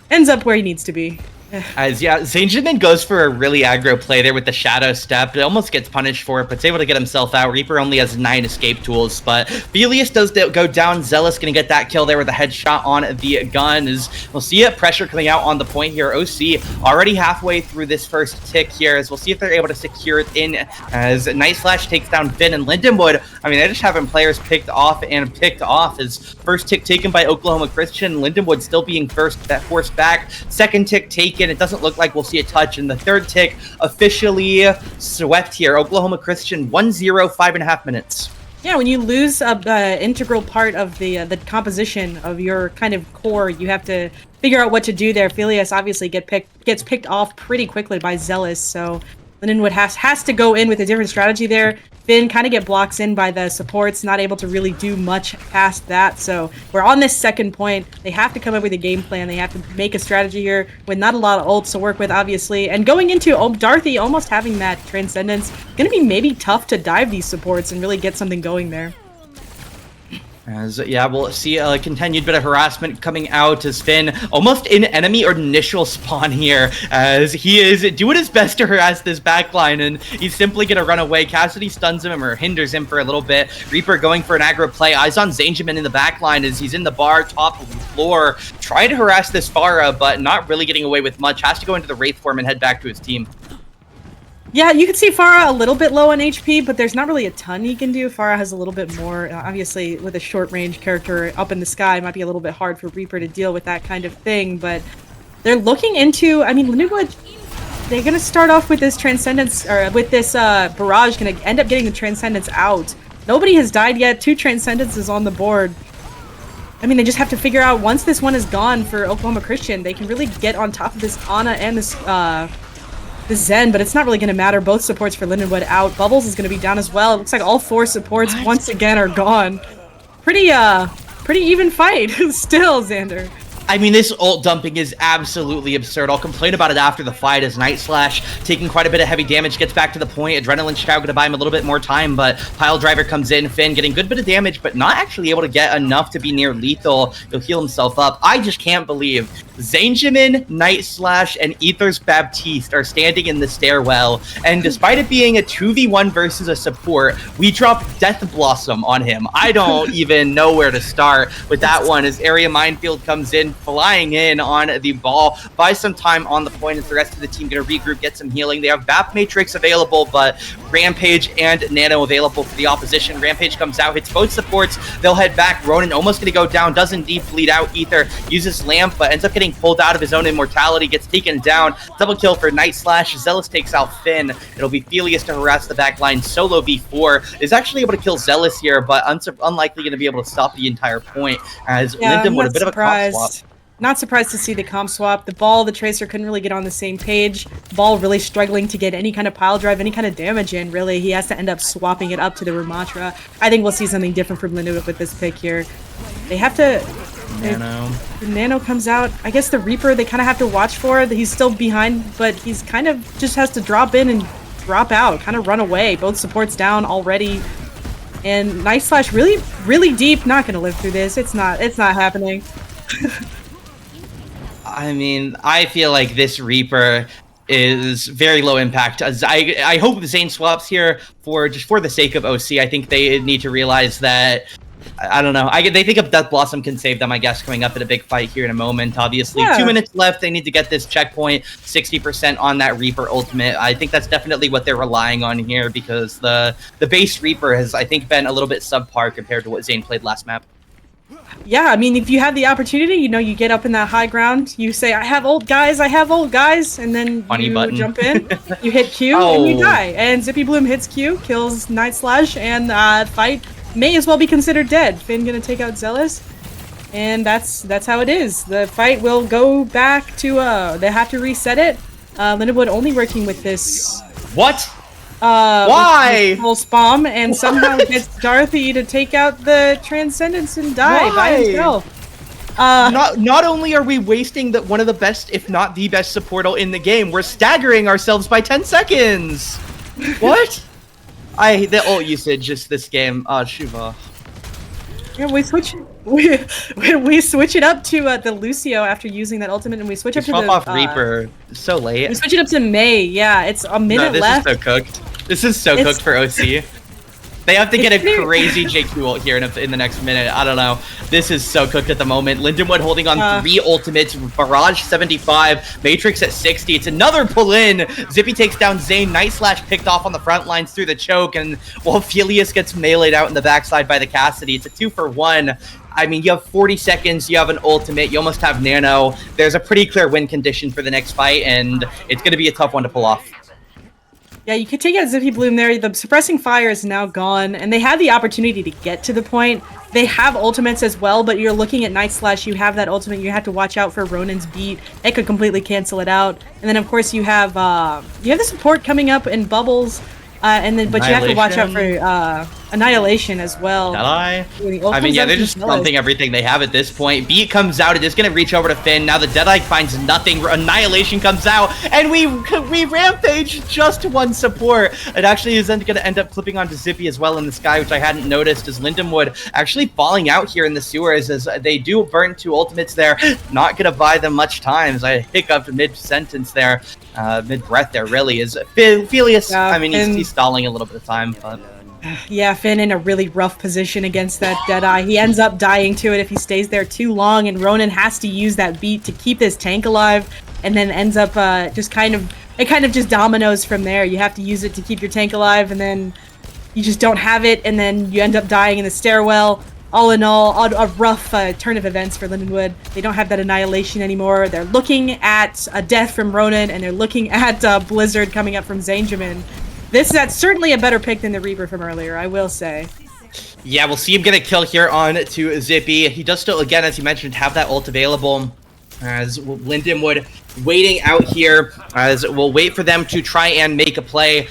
ends up where he needs to be. Zanjamin goes for a really aggro play there with the Shadow Step. It almost gets punished for it, but it's able to get himself out. Reaper only has 9 escape tools, but Felius does go down. Zealous gonna get that kill there with a headshot on the gun. As we'll see it, pressure coming out on the point here. OC already halfway through this first tick here, as we'll see if they're able to secure it in as Night Slash takes down Finn and Lindenwood. I mean, they're just having players picked off as first tick taken by Oklahoma Christian. Lindenwood still being forced back. Second tick taken. It doesn't look like we'll see a touch, and the third tick officially swept here. Oklahoma Christian 1-0, 5.5 minutes. Yeah, when you lose a integral part of the composition of your kind of core, you have to figure out what to do there. Felius obviously gets picked off pretty quickly by Zealous, so Lindenwood has to go in with a different strategy there. Finn kind of get blocks in by the supports, not able to really do much past that. So we're on this second point. They have to come up with a game plan. They have to make a strategy here with not a lot of ults to work with, obviously. And going into Darthy almost having that Transcendence, going to be maybe tough to dive these supports and really get something going there. We'll see a continued bit of harassment coming out as Finn almost in enemy or initial spawn here, as he is doing his best to harass this backline, and he's simply going to run away. Cassidy stuns him or hinders him for a little bit. Reaper going for an aggro play. Eyes on Zanjamin in the backline as he's in the bar, top of the floor, trying to harass this Farah, but not really getting away with much. Has to go into the Wraith form and head back to his team. Yeah, you can see Farah a little bit low on HP, but there's not really a ton he can do. Farah has a little bit more. Obviously, with a short-range character up in the sky, it might be a little bit hard for Reaper to deal with that kind of thing, but they're looking into... I mean, Lindenwood, they're going to start off with this Transcendence, or with this Barrage, going to end up getting the Transcendence out. Nobody has died yet. 2 Transcendences on the board. I mean, they just have to figure out, once this one is gone for Oklahoma Christian, they can really get on top of this Ana and this... the Zen, but it's not really going to matter. Both supports for Lindenwood out. Bubbles is going to be down as well. It looks like all 4 supports once again are gone. Pretty even fight still, Xander. I mean, this ult dumping is absolutely absurd. I'll complain about it after the fight as Night Slash, taking quite a bit of heavy damage, gets back to the point. Adrenaline Shroud going to buy him a little bit more time, but Pile Driver comes in. Finn getting a good bit of damage, but not actually able to get enough to be near lethal. He'll heal himself up. I just can't believe Zanjamin, Night Slash, and Ethers Baptiste are standing in the stairwell, and despite it being a 2v1 versus a support, we drop Death Blossom on him. I don't even know where to start with that one as Area Minefield comes in, flying in on the ball, buys some time on the point as the rest of the team gonna regroup, get some healing. They have Bap Matrix available, but Rampage and Nano available for the opposition. Rampage comes out, hits both supports, they'll head back. Ronan almost gonna go down, does indeed bleed out. Ether uses Lamp, but ends up getting pulled out of his own immortality, gets taken down. Double kill for Night Slash. Zealous takes out Finn. It'll be Felius to harass the back line. Solo V4 is actually able to kill Zealous here, but unlikely going to be able to stop the entire point as Linden with a bit of a comp swap. Not surprised to see the comp swap. The Ball, the Tracer couldn't really get on the same page. Ball really struggling to get any kind of pile drive, any kind of damage in, really. He has to end up swapping it up to the Rumatra. I think we'll see something different from Linden with this pick here. They have to... Nano. The Nano comes out. I guess the Reaper they kind of have to watch for. He's still behind, but he's kind of just has to drop in and drop out, kind of run away. Both supports down already. And Night Slash really, really deep. Not gonna live through this. It's not happening. I mean, I feel like this Reaper is very low impact. As I hope the Zane swaps here for the sake of OC. I think they need to realize that. I don't know. They think if Death Blossom can save them, I guess, coming up in a big fight here in a moment. Obviously, 2 minutes left. They need to get this checkpoint, 60% on that Reaper ultimate. I think that's definitely what they're relying on here because the base Reaper has, I think, been a little bit subpar compared to what Zane played last map. Yeah, I mean, if you have the opportunity, you get up in that high ground, you say, I have ult, guys, and then you jump in, you hit Q, and you die. And Zippy Bloom hits Q, kills Night Slash, and fight may as well be considered dead. Finn gonna take out Zealous, and that's how it is. The fight will go back to, they have to reset it. Lindenwood only working with this... What? Why? Whole spam, and somehow gets Dorothy to take out the Transcendence and die by himself. Not only are we wasting one of the best, if not the best support in the game, we're staggering ourselves by 10 seconds. What? The ult usage just this game. Shiva. Yeah, we switch it up to the Lucio after using that ultimate, and we switch up to the off Reaper so late. We switch it up to May. Yeah, it's a minute left. This is so cooked. This is so cooked for OC. They have to get a crazy JQ ult here in the next minute. I don't know. This is so cooked at the moment. Lindenwood holding on 3 ultimates. Barrage 75. Matrix at 60. It's another pull in. Zippy takes down Zane. Night Slash picked off on the front lines through the choke. And while Felius gets meleeed out in the backside by the Cassidy, it's a 2-for-1. I mean, you have 40 seconds, you have an ultimate, you almost have Nano. There's a pretty clear win condition for the next fight, and it's going to be a tough one to pull off. Yeah, you could take out Zippy Bloom there. The suppressing fire is now gone, and they had the opportunity to get to the point. They have ultimates as well, but you're looking at Night Slash, you have that ultimate, you have to watch out for Ronan's beat. It could completely cancel it out. And then, of course, you have the support coming up in Bubbles, but you have to watch out for Annihilation as well. I mean, yeah, they're just pumping everything they have at this point. Beat comes out, it is going to reach over to Finn. Now the Deadeye finds nothing. Annihilation comes out, and we rampage just one support. It actually is then going to end up clipping onto Zippy as well in the sky, which I hadn't noticed, as Lindenwood actually falling out here in the sewers as they do burn 2 ultimates there. Not going to buy them much time, as I hiccuped mid-sentence there. Mid-breath there, really, is Felius. Yeah, I mean, he's stalling a little bit of time, but... Yeah, Finn in a really rough position against that Deadeye. He ends up dying to it if he stays there too long, and Ronan has to use that beat to keep this tank alive, and then ends up it kind of just dominoes from there. You have to use it to keep your tank alive, and then you just don't have it, and then you end up dying in the stairwell. All in all, a rough turn of events for Lindenwood. They don't have that Annihilation anymore. They're looking at a death from Ronan, and they're looking at Blizzard coming up from Zanjamin. That's certainly a better pick than the Reaper from earlier, I will say. Yeah, we'll see him get a kill here on to Zippy. He does still, again, as you mentioned, have that ult available. As Lindenwood waiting out here, as we'll wait for them to try and make a play.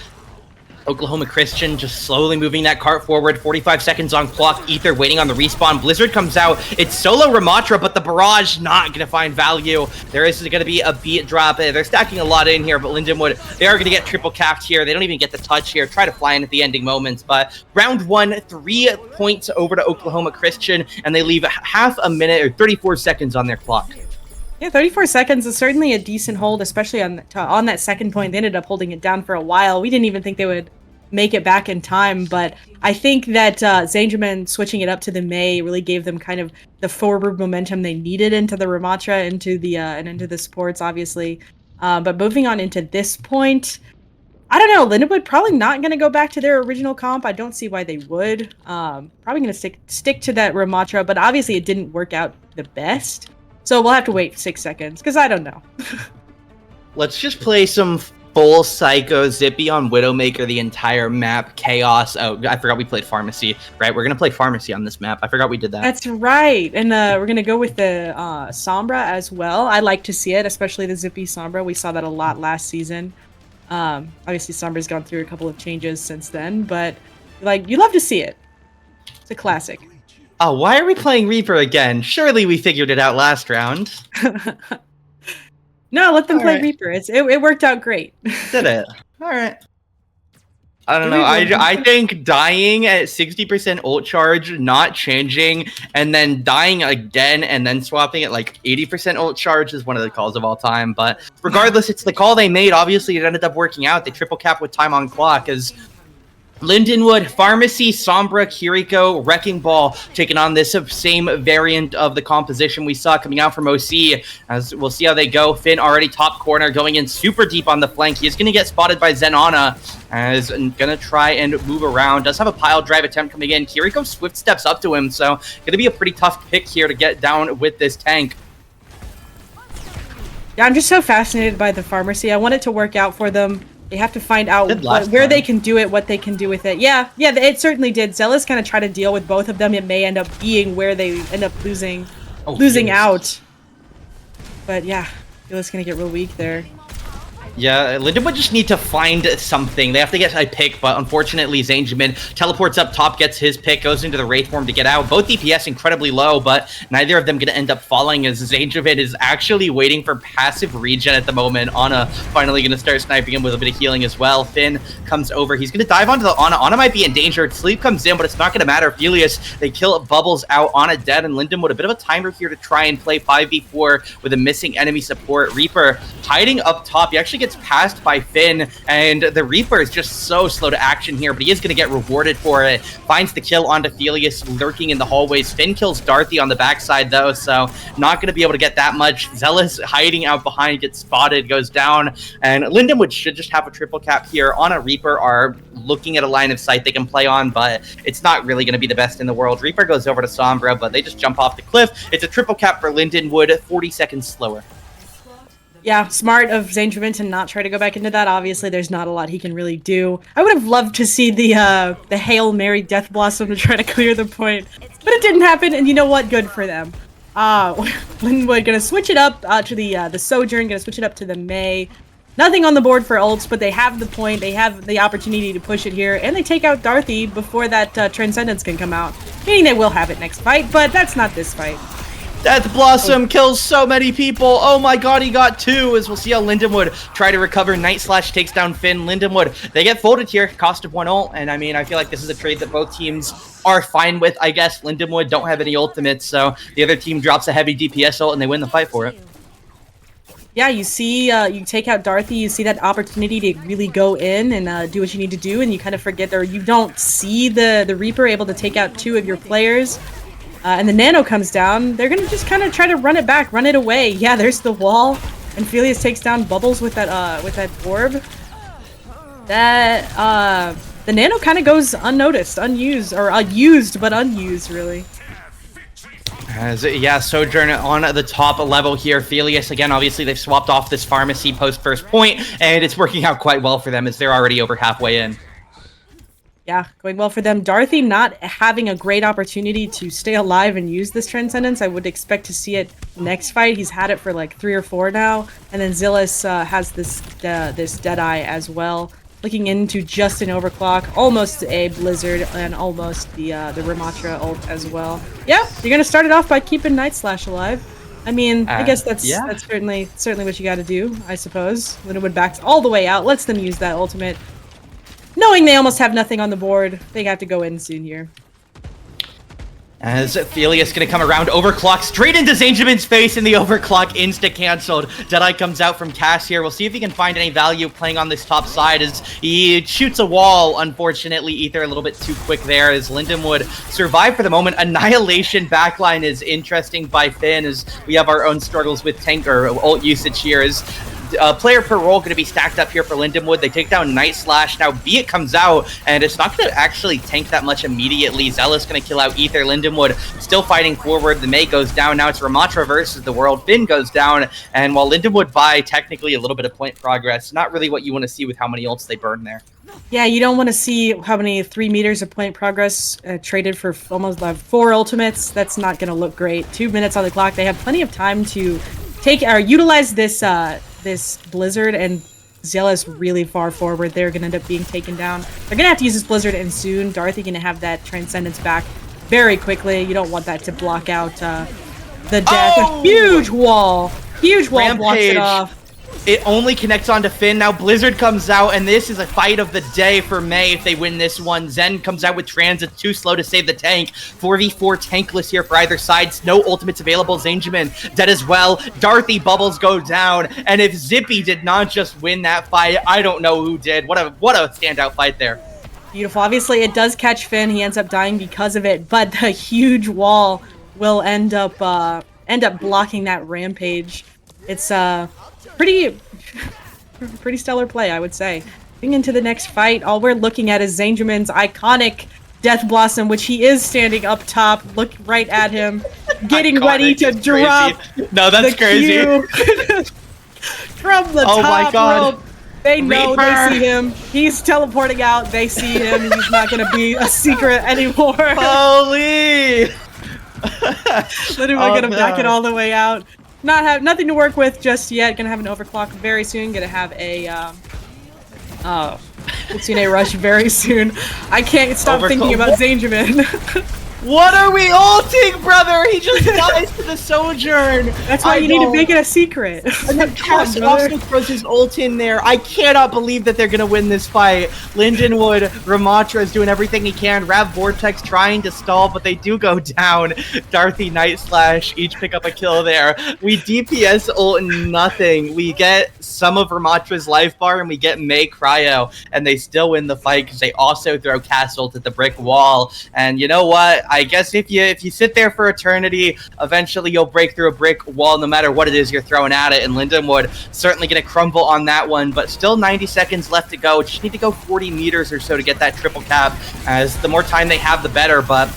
Oklahoma Christian just slowly moving that cart forward. 45 seconds on clock. Ether waiting on the respawn. Blizzard comes out. It's solo Ramatra, but the barrage not going to find value. There is going to be a beat drop. They're stacking a lot in here, but Lindenwood, they are going to get triple capped here. They don't even get the touch here. Try to fly in at the ending moments, but round 1, 3 points over to Oklahoma Christian, and they leave half a minute or 34 seconds on their clock. Yeah, 34 seconds is certainly a decent hold, especially on that second point. They ended up holding it down for a while. We didn't even think they would make it back in time, but I think that Zangerman switching it up to the May really gave them kind of the forward momentum they needed into the Ramatra, into the and into the sports, obviously. But moving on into this point, I don't know. Lindenwood probably not going to go back to their original comp. I don't see why they would. Probably going to stick to that Ramatra, but obviously it didn't work out the best. So we'll have to wait 6 seconds, because I don't know. Let's just play some full Psycho Zippy on Widowmaker the entire map. Chaos. Oh, I forgot we played Pharmacy. Right, we're going to play Pharmacy on this map. I forgot we did that. That's right. And we're going to go with the Sombra as well. I like to see it, especially the Zippy Sombra. We saw that a lot last season. Obviously, Sombra's gone through a couple of changes since then, but like you love to see it. It's a classic. Oh, why are we playing Reaper again? Surely we figured it out last round. No, let them All play right. Reaper. It worked out great. Did it? All right. I don't know. I think dying at 60% ult charge, not changing, and then dying again and then swapping at like 80% ult charge is one of the calls of all time. But regardless, it's the call they made. Obviously, it ended up working out. They triple cap with time on clock as Lindenwood, Pharmacy, Sombra, Kiriko, Wrecking Ball taking on this same variant of the composition we saw coming out from OC. As we'll see how they go. Finn already top corner, going in super deep on the flank. He's going to get spotted by Zenana, as going to try and move around. Does have a pile drive attempt coming in. Kiriko swift steps up to him, so going to be a pretty tough pick here to get down with this tank. Yeah, I'm just so fascinated by the Pharmacy. I want it to work out for them. They have to find out where they can do it, what they can do with it. Yeah, it certainly did. Zealous kind of try to deal with both of them. It may end up being where they end up losing out. But yeah, Zealous gonna get real weak there. Yeah, Lindenwood just need to find something. They have to get a pick, but unfortunately, Zangerman teleports up top, gets his pick, goes into the Wraith form to get out. Both DPS incredibly low, but neither of them going to end up falling as Zangerman is actually waiting for passive regen at the moment. Ana finally going to start sniping him with a bit of healing as well. Finn comes over. He's going to dive onto the Ana. Ana might be endangered. Sleep comes in, but it's not going to matter. Felius, they kill Bubbles out. Ana dead, and Lindenwood a bit of a timer here to try and play 5v4 with a missing enemy support. Reaper hiding up top. He actually gets passed by Finn, and the Reaper is just so slow to action here, but he is going to get rewarded for it. Finds the kill onto Felius lurking in the hallways. Finn kills Darthy on the backside though, so not going to be able to get that much. Zealous hiding out behind, gets spotted, goes down, and Lindenwood should just have a triple cap here. On a Reaper are looking at a line of sight they can play on, but it's not really going to be the best in the world. Reaper goes over to Sombra, but they just jump off the cliff. It's a triple cap for Lindenwood, 40 seconds slower. Yeah, smart of Zangerman to not try to go back into that. Obviously, there's not a lot he can really do. I would have loved to see the Hail Mary Death Blossom to try to clear the point, but it didn't happen, and you know what? Good for them. Lindenwood gonna switch it up to the Sojourn, gonna switch it up to the May. Nothing on the board for ults, but they have the point, they have the opportunity to push it here, and they take out Darthy before that Transcendence can come out. Meaning they will have it next fight, but that's not this fight. Death Blossom kills so many people. Oh my god, he got 2, as we'll see how Lindenwood try to recover. Night Slash takes down Finn. Lindenwood, they get folded here, cost of 1 ult, and I mean, I feel like this is a trade that both teams are fine with, I guess. Lindenwood don't have any ultimates, so the other team drops a heavy DPS ult and they win the fight for it. Yeah, you see, you take out Darthy, you see that opportunity to really go in and do what you need to do, and you kind of forget, or you don't see the Reaper able to take out 2 of your players. And the Nano comes down. They're gonna just kind of try to run it back, run it away. Yeah, there's the wall, and Felius takes down Bubbles with that orb. That the Nano kind of goes unnoticed, unused, or used but unused, really. Yeah, Sojourn on the top level here. Felius, again, obviously they've swapped off this Pharmacy post first point, and it's working out quite well for them as they're already over halfway in. Yeah, going well for them. Darthy not having a great opportunity to stay alive and use this Transcendence. I would expect to see it next fight. He's had it for like 3 or 4 now. And then Zillus has this Deadeye as well. looking into just an overclock, almost a blizzard, and almost the Ramatra ult as well. Yeah, you're gonna start it off by keeping Night Slash alive. I mean, I guess that's certainly what you got to do, I suppose. Lindenwood backs all the way out, lets them use that ultimate, knowing they almost have nothing on the board. They have to go in soon here. As Felius gonna come around, overclock straight into Zanjamin's face, and the overclock insta-cancelled. Deadeye comes out from Cass here. We'll see if he can find any value playing on this top side as he shoots a wall. Unfortunately, Ether a little bit too quick there as Lindenwood survived for the moment. Annihilation backline is interesting by Finn as we have our own struggles with tank or ult usage here as player per role going to be stacked up here for Lindenwood. They take down Night Slash. Now Beat comes out, and it's not going to actually tank that much immediately. Zealous going to kill out Ether. Lindenwood still fighting forward. The May goes down. Now it's Ramatra versus the world. Finn goes down, and while Lindenwood buy technically a little bit of point progress, not really what you want to see with how many ults they burn there. Yeah, you don't want to see how many 3 meters of point progress traded for almost 4 ultimates. That's not going to look great. 2 minutes on the clock. They have plenty of time to take or utilize this this blizzard, and Zealous really far forward. They're going to end up being taken down. They're going to have to use this blizzard, and soon Dorothy going to have that Transcendence back very quickly. You don't want that to block out the death. Oh! A huge wall Rampage blocks it off. It only connects onto Finn. Now Blizzard comes out, and this is a fight of the day for May if they win this one. Zen comes out with Transit, too slow to save the tank. 4v4 tankless here for either side. No ultimates available. Zanjamin dead as well. Dorothy bubbles go down, and if Zippy did not just win that fight, I don't know who did. What a standout fight there. Beautiful. Obviously, it does catch Finn. He ends up dying because of it, but the huge wall will end up blocking that rampage. It's pretty stellar play, I would say. Getting into the next fight, all we're looking at is Zanjamin's iconic Death Blossom, which he is standing up top. Look right at him, getting ready to drop. No, that's crazy. From the Oh my top God. rope. They know, Reaper. they see him. He's teleporting out. They see him. He's not going to be a secret anymore. Holy! Literally going to back it all the way out. Nothing to work with just yet. Gonna have an overclock very soon. Gonna have a Kitsune rush very soon. I can't stop thinking about Zanjamin. What are we ulting, brother? He just dies to the Sojourn. That's why you need to make it a secret. And then Cass also throws his ult in there. I cannot believe that they're gonna win this fight. Lindenwood, Ramatra is doing everything he can. Rav Vortex trying to stall, but they do go down. Dorothy, Night Slash, each pick up a kill there. We DPS ult nothing. We get some of Ramatra's life bar, and we get May Cryo, and they still win the fight because they also throw Cass ult at the brick wall. And you know what? I guess if you sit there for eternity, eventually you'll break through a brick wall no matter what it is you're throwing at it, and Lindenwood certainly going to crumble on that one, but still 90 seconds left to go. Just need to go 40 meters or so to get that triple cap, as the more time they have, the better, but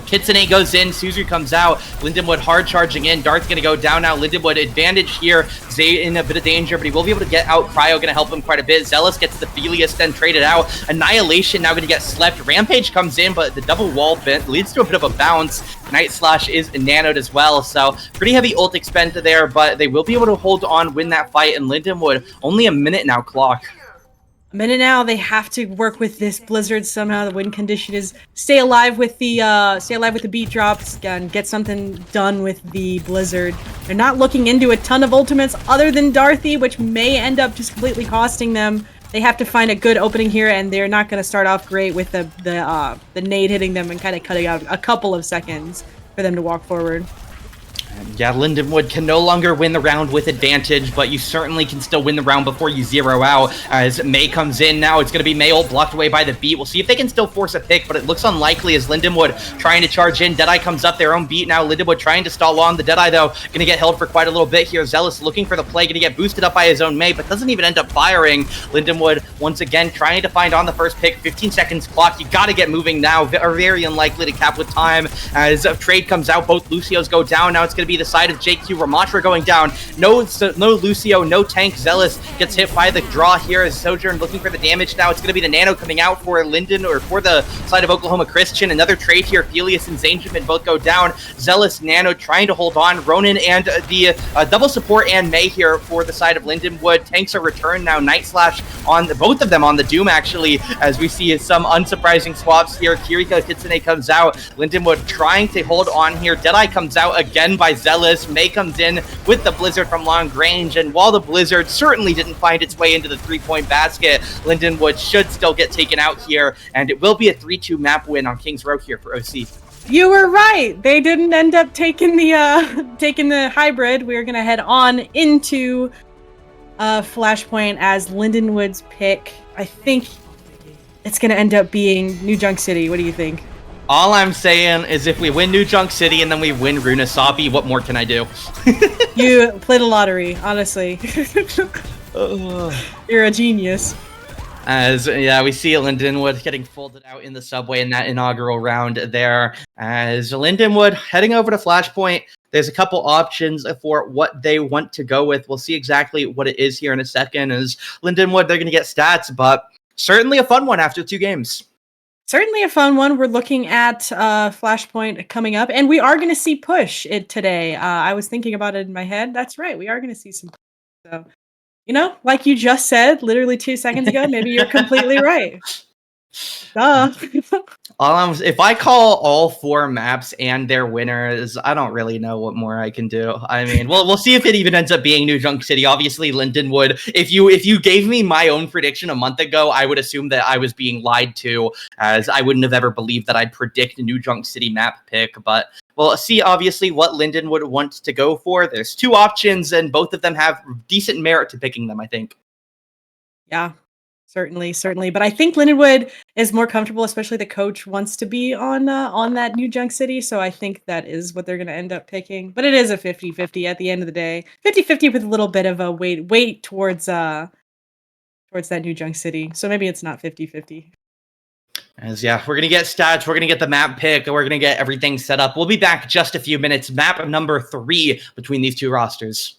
Kitsune goes in, Suzu comes out, Lindenwood hard charging in, Darth's gonna go down now, Lindenwood advantage here, Zay in a bit of danger, but he will be able to get out, Cryo gonna help him quite a bit, Zealous gets the Felius, then traded out, Annihilation now gonna get slept, Rampage comes in, but the double wall bent leads to a bit of a bounce, Night Slash is nanoed as well, so pretty heavy ult expend there, but they will be able to hold on, win that fight, and Lindenwood, only a minute now clock. A minute now, they have to work with this blizzard somehow. The win condition is stay alive with the beat drops and get something done with the blizzard. They're not looking into a ton of ultimates other than Dorothy, which may end up just completely costing them. They have to find a good opening here, and they're not going to start off great with the nade hitting them and kind of cutting out a couple of seconds for them to walk forward. Yeah, Lindenwood can no longer win the round with advantage, but you certainly can still win the round before you zero out. As May comes in now, it's going to be May ult blocked away by the beat. We'll see if they can still force a pick, but it looks unlikely as Lindenwood trying to charge in. Deadeye comes up, their own beat now. Lindenwood trying to stall on. The Deadeye, though, going to get held for quite a little bit here. Zealous looking for the play, going to get boosted up by his own May, but doesn't even end up firing. Lindenwood, once again, trying to find on the first pick. 15 seconds clock. You got to get moving now. Very unlikely to cap with time. As a trade comes out, both Lucios go down. Now it's going to be the side of JQ. Ramatra going down. No Lucio, no tank. Zealous gets hit by the draw here as Sojourn looking for the damage now. It's going to be the Nano coming out for Linden, or for the side of Oklahoma Christian. Another trade here. Felius and Zangerman both go down. Zealous, Nano trying to hold on. Ronan and the double support and May here for the side of Lindenwood. Tanks are returned now. Night Slash on both of them on the Doom, actually, as we see some unsurprising swaps here. Kiriko Kitsune comes out. Lindenwood trying to hold on here. Deadeye comes out again by Zealous. May comes in with the Blizzard from long range, and while the Blizzard certainly didn't find its way into the 3-point basket, Lindenwood should still get taken out here, and it will be a 3-2 map win on Kings Row here for OC. You were right. They didn't end up taking the hybrid. We're gonna head on into Flashpoint as Lindenwood's pick. I think it's gonna end up being New Junk City. What do you think? All I'm saying is if we win New Junk City and then we win Runasabi, what more can I do? You played a lottery, honestly. You're a genius. As, yeah, we see Lindenwood getting folded out in the subway in that inaugural round there. As Lindenwood heading over to Flashpoint, there's a couple options for what they want to go with. We'll see exactly what it is here in a second. As Lindenwood, they're going to get stats, but certainly a fun one after 2 games. Certainly a fun one. We're looking at Flashpoint coming up, and we are going to see push it today. I was thinking about it in my head. That's right. We are going to see some push. So, you know, like you just said literally 2 seconds ago, maybe you're completely right. Duh. If I call all 4 maps and their winners, I don't really know what more I can do. I mean, we'll see if it even ends up being New Junk City. Obviously, Lindenwood. If you gave me my own prediction a month ago, I would assume that I was being lied to, as I wouldn't have ever believed that I'd predict a New Junk City map pick. But we'll see, obviously, what Lindenwood wants to go for. There's 2 options, and both of them have decent merit to picking them, I think. Yeah. Certainly. But I think Lindenwood is more comfortable, especially the coach wants to be on that New Junk City. So I think that is what they're going to end up picking. But it is a 50-50 at the end of the day. 50-50 with a little bit of a weight towards that New Junk City. So maybe it's not 50-50. As yeah, we're going to get stats, we're going to get the map pick, and we're going to get everything set up. We'll be back just a few minutes. Map number 3 between these 2 rosters.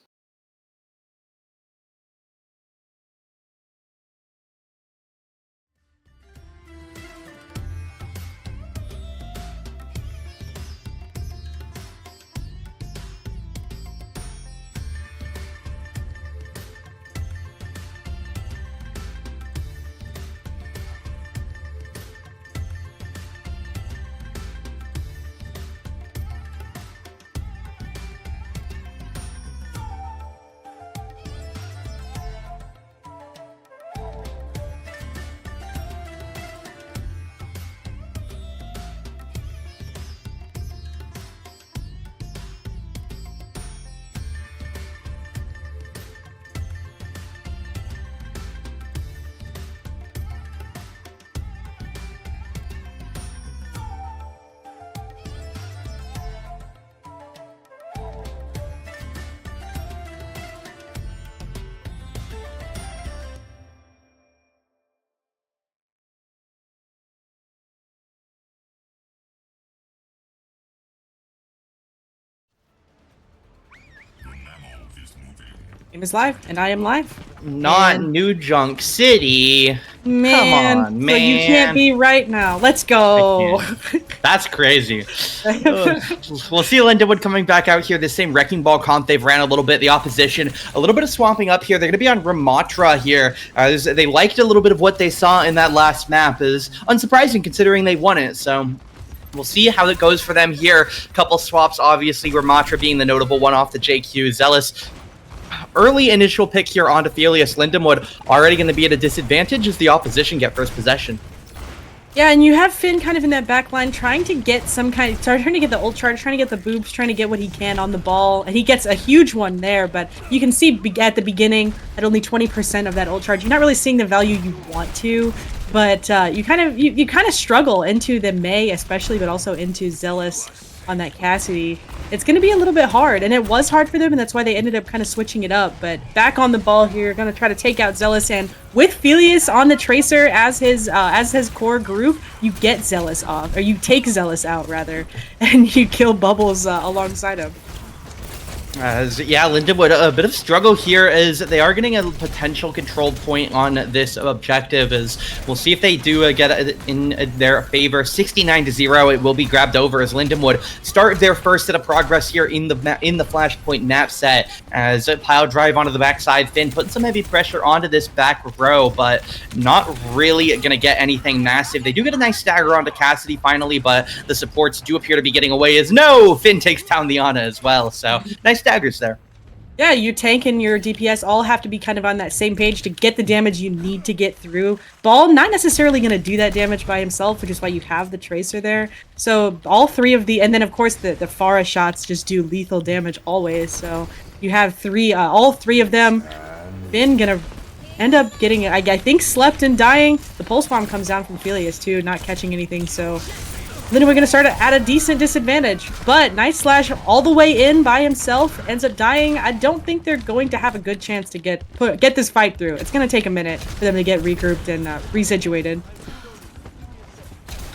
Game is live, and I am live. Not New Junk City. Man, Come on, man. So you can't be right now. Let's go. That's crazy. We'll see Lindenwood coming back out here. The same Wrecking Ball comp they've ran a little bit. The opposition, a little bit of swamping up here. They're going to be on Ramatra here. They liked a little bit of what they saw in that last map. Is unsurprising considering they won it. So we'll see how it goes for them here. Couple swaps, obviously. Ramatra being the notable one off the JQ. Zealous. Early initial pick here onto Felius. Lindenwood already going to be at a disadvantage as the opposition get first possession. Yeah, and you have Finn kind of in that back line trying to get some kind of, trying to get the ult charge, trying to get the boobs, trying to get what he can on the ball, and he gets a huge one there, but you can see at the beginning, at only 20% of that ult charge, you're not really seeing the value you want to, but you kind of struggle into the May especially, but also into Zealous on that Cassidy. It's going to be a little bit hard, and it was hard for them, and that's why they ended up kind of switching it up. But back on the ball here, going to try to take out Zealous, and with Felius on the Tracer as his core group, you get Zealous off, or you take Zealous out rather, and you kill Bubbles alongside him. Lindenwood, a bit of struggle here as they are getting a potential control point on this objective. As we'll see if they do get it in their favor. 69-0, it will be grabbed over as Lindenwood start their first set of progress here in the flashpoint map set. As a pile drive onto the backside, Finn putting some heavy pressure onto this back row, but not really gonna get anything massive. They do get a nice stagger onto Cassidy finally, but the supports do appear to be getting away. As no, Finn takes down the Ana as well. So nice staggers there. Yeah, your tank and your DPS all have to be kind of on that same page to get the damage you need to get through. Ball not necessarily going to do that damage by himself, which is why you have the Tracer there. So all three of and then of course the Pharah shots just do lethal damage always. So you have all three of them. Finn gonna end up getting, I think, slept and dying. The pulse bomb comes down from Felius too, not catching anything. So then we're going to start at a decent disadvantage. But Nice Slash all the way in by himself ends up dying. I don't think they're going to have a good chance to get this fight through. It's going to take a minute for them to get regrouped and resituated.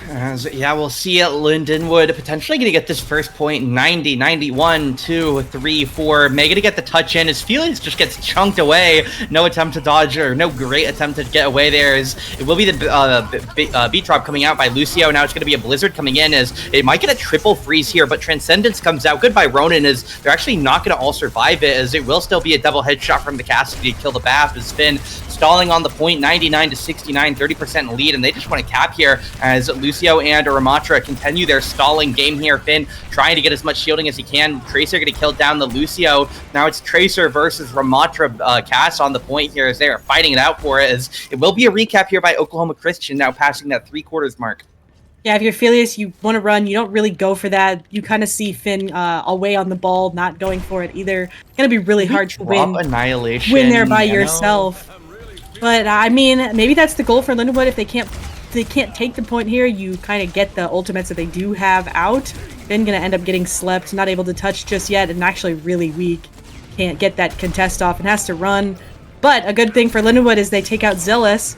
We'll see it. Lindenwood potentially going to get this first point. 90, 91, 2, 3, 4. Mega to get the touch in as Felix just gets chunked away. No attempt to dodge, or no great attempt to get away there. As it will be the beat drop coming out by Lucio. Now it's going to be a blizzard coming in as it might get a triple freeze here, but Transcendence comes out. Good by Ronin as they're actually not going to all survive it, as it will still be a double headshot from the Cassidy to kill the BAF as Finn stalling on the point. 99-69, 30% lead, and they just want to cap here as Lucio and Ramatra continue their stalling game here. Finn trying to get as much shielding as he can. Tracer going to kill down the Lucio. Now it's Tracer versus Ramatra Cass on the point here as they are fighting it out for it. As it will be a recap here by Oklahoma Christian, now passing that 3/4 mark. Yeah, if you're Felius, you want to run. You don't really go for that. You kind of see Finn away on the ball, not going for it either. It's going to be really hard to win there by yourself. But I mean, maybe that's the goal for Lindenwood. If they can't take the point here, you kind of get the ultimates that they do have out. Finn gonna end up getting slept, not able to touch just yet, and actually really weak. Can't get that contest off and has to run. But a good thing for Lindenwood is they take out Zealous.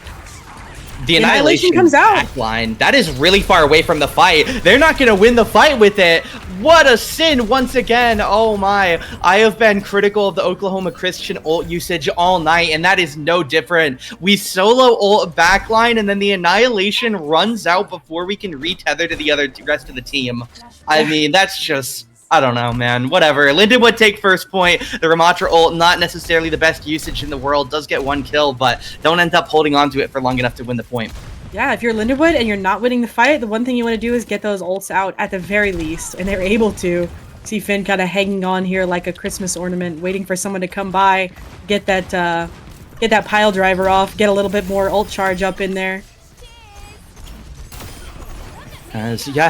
The Annihilation comes out. Backline, that is really far away from the fight. They're not going to win the fight with it. What a sin once again. Oh my. I have been critical of the Oklahoma Christian ult usage all night, and that is no different. We solo ult backline, and then the Annihilation runs out before we can retether to the rest of the team. I mean, that's just... I don't know, man. Whatever. Lindenwood take first point. The Ramatra ult, not necessarily the best usage in the world. Does get one kill, but don't end up holding on to it for long enough to win the point. Yeah, if you're Lindenwood and you're not winning the fight, the one thing you want to do is get those ults out at the very least, and they're able to. See Finn kind of hanging on here like a Christmas ornament, waiting for someone to come by, get that pile driver off, get a little bit more ult charge up in there.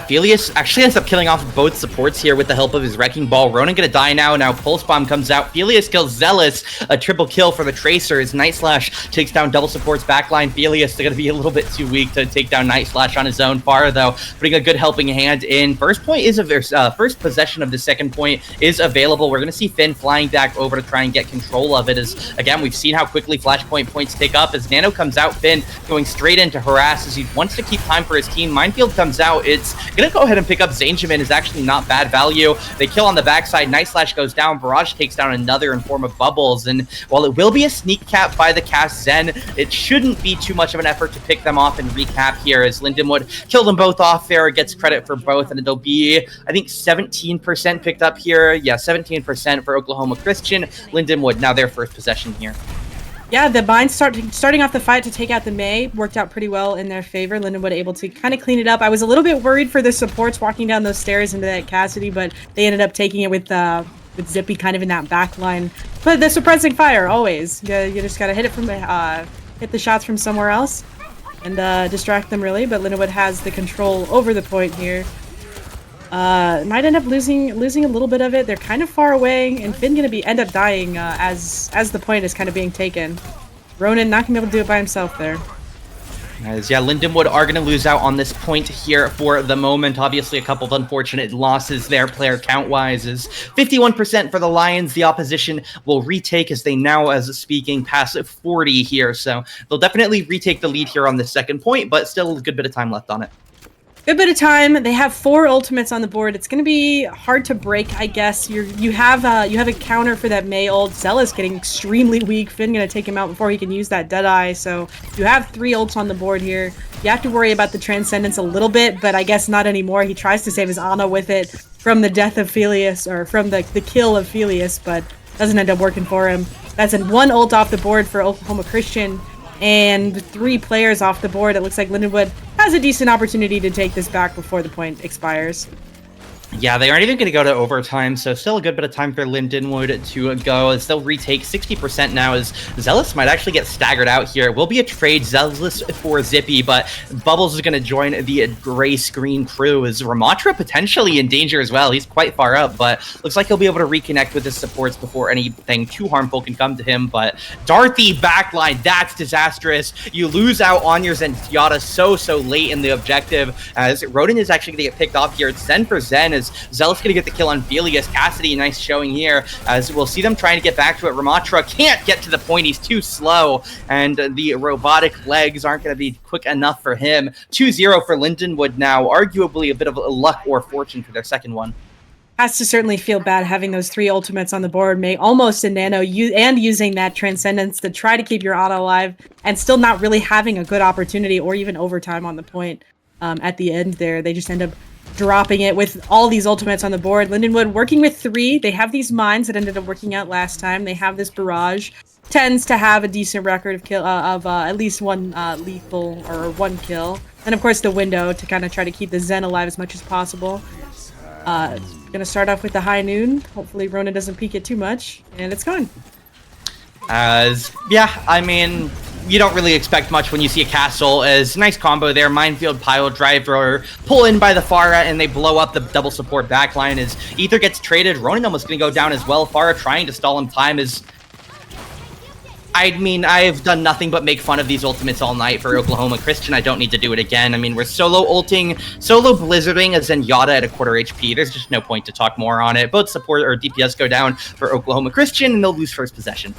Felius actually ends up killing off both supports here with the help of his Wrecking Ball. Ronin gonna die now. Now Pulse Bomb comes out. Felius kills Zealous. A triple kill for the Tracer as Night Slash takes down double supports backline. Felius gonna be a little bit too weak to take down Night Slash on his own. Pharah, though, putting a good helping hand in. First point is first possession of the second point is available. We're gonna see Finn flying back over to try and get control of it. As again, we've seen how quickly Flashpoint points take up. As Nano comes out, Finn going straight into harass as he wants to keep time for his team. Minefield comes out. It's gonna go ahead and pick up Zanjamin, is actually not bad value. They kill on the backside. Night Slash goes down. Barrage takes down another in form of Bubbles. And while it will be a sneak cap by the cast Zen, it shouldn't be too much of an effort to pick them off and recap here as Lindenwood killed them both off. Farrah gets credit for both, and it'll be, I think, 17% picked up here. Yeah, 17% for Oklahoma Christian. Lindenwood now their first possession here. Yeah, the bind starting off the fight to take out the Mei worked out pretty well in their favor. Lindenwood able to kind of clean it up. I was a little bit worried for the supports walking down those stairs into that Cassidy, but they ended up taking it with Zippy kind of in that back line. But the suppressing fire, always. You just gotta hit it from hit the shots from somewhere else and distract them really. But Lindenwood has the control over the point here. Might end up losing a little bit of it. They're kind of far away, and Finn gonna end up dying as the point is kind of being taken. Ronin not gonna be able to do it by himself there. Lindenwood are going to lose out on this point here for the moment. Obviously, a couple of unfortunate losses there, player count-wise, is 51% for the Lions. The opposition will retake as they now, as speaking, pass 40 here. So they'll definitely retake the lead here on the second point, but still a good bit of time left on it. Good bit of time. They have 4 ultimates on the board. It's going to be hard to break, I guess. You have a counter for that Mei ult. Zealous getting extremely weak. Finn going to take him out before he can use that Deadeye. So you have 3 ults on the board here. You have to worry about the Transcendence a little bit, but I guess not anymore. He tries to save his Ana with it from the death of Felius, or from the kill of Felius, but doesn't end up working for him. That's 1 ult off the board for Oklahoma Christian. And 3 players off the board. It looks like Lindenwood has a decent opportunity to take this back before the point expires. Yeah, they aren't even going to go to overtime, so still a good bit of time for Lindenwood to go as they'll retake 60% now, as Zealous might actually get staggered out here. It will be a trade, Zealous for Zippy, but Bubbles is going to join the gray-screen crew. Is Ramatra potentially in danger as well? He's quite far up, but looks like he'll be able to reconnect with his supports before anything too harmful can come to him. But Darthy backline, that's disastrous. You lose out on your Zenyatta so late in the objective, as Rodin is actually going to get picked off here. It's Zen for Zen, as Zealous going to get the kill on Velius. Cassidy, nice showing here, as we'll see them trying to get back to it. Ramatra can't get to the point. He's too slow, and the robotic legs aren't going to be quick enough for him. 2-0 for Lindenwood now. Arguably a bit of luck or fortune for their second one. Has to certainly feel bad having those 3 ultimates on the board, May almost a nano, and using that Transcendence to try to keep your Ana alive, and still not really having a good opportunity or even overtime on the point at the end there. They just end up dropping it with all these ultimates on the board. Lindenwood working with 3. They have these mines that ended up working out last time. They have this barrage. Tends to have a decent record of kill at least 1 lethal or 1 kill. And of course the window to kind of try to keep the Zen alive as much as possible. Gonna start off with the high noon. Hopefully Rona doesn't peek it too much, and it's gone. Yeah, I mean, you don't really expect much when you see a castle. As nice combo there, minefield pile driver, pull in by the Pharah, and they blow up the double support backline. As Ether gets traded, Ronin almost gonna go down as well. Pharah trying to stall him time is. I mean, I've done nothing but make fun of these ultimates all night for Oklahoma Christian. I don't need to do it again. I mean, we're solo ulting, solo blizzarding a Zenyatta at a quarter HP. There's just no point to talk more on it. Both support or DPS go down for Oklahoma Christian, and they'll lose first possession.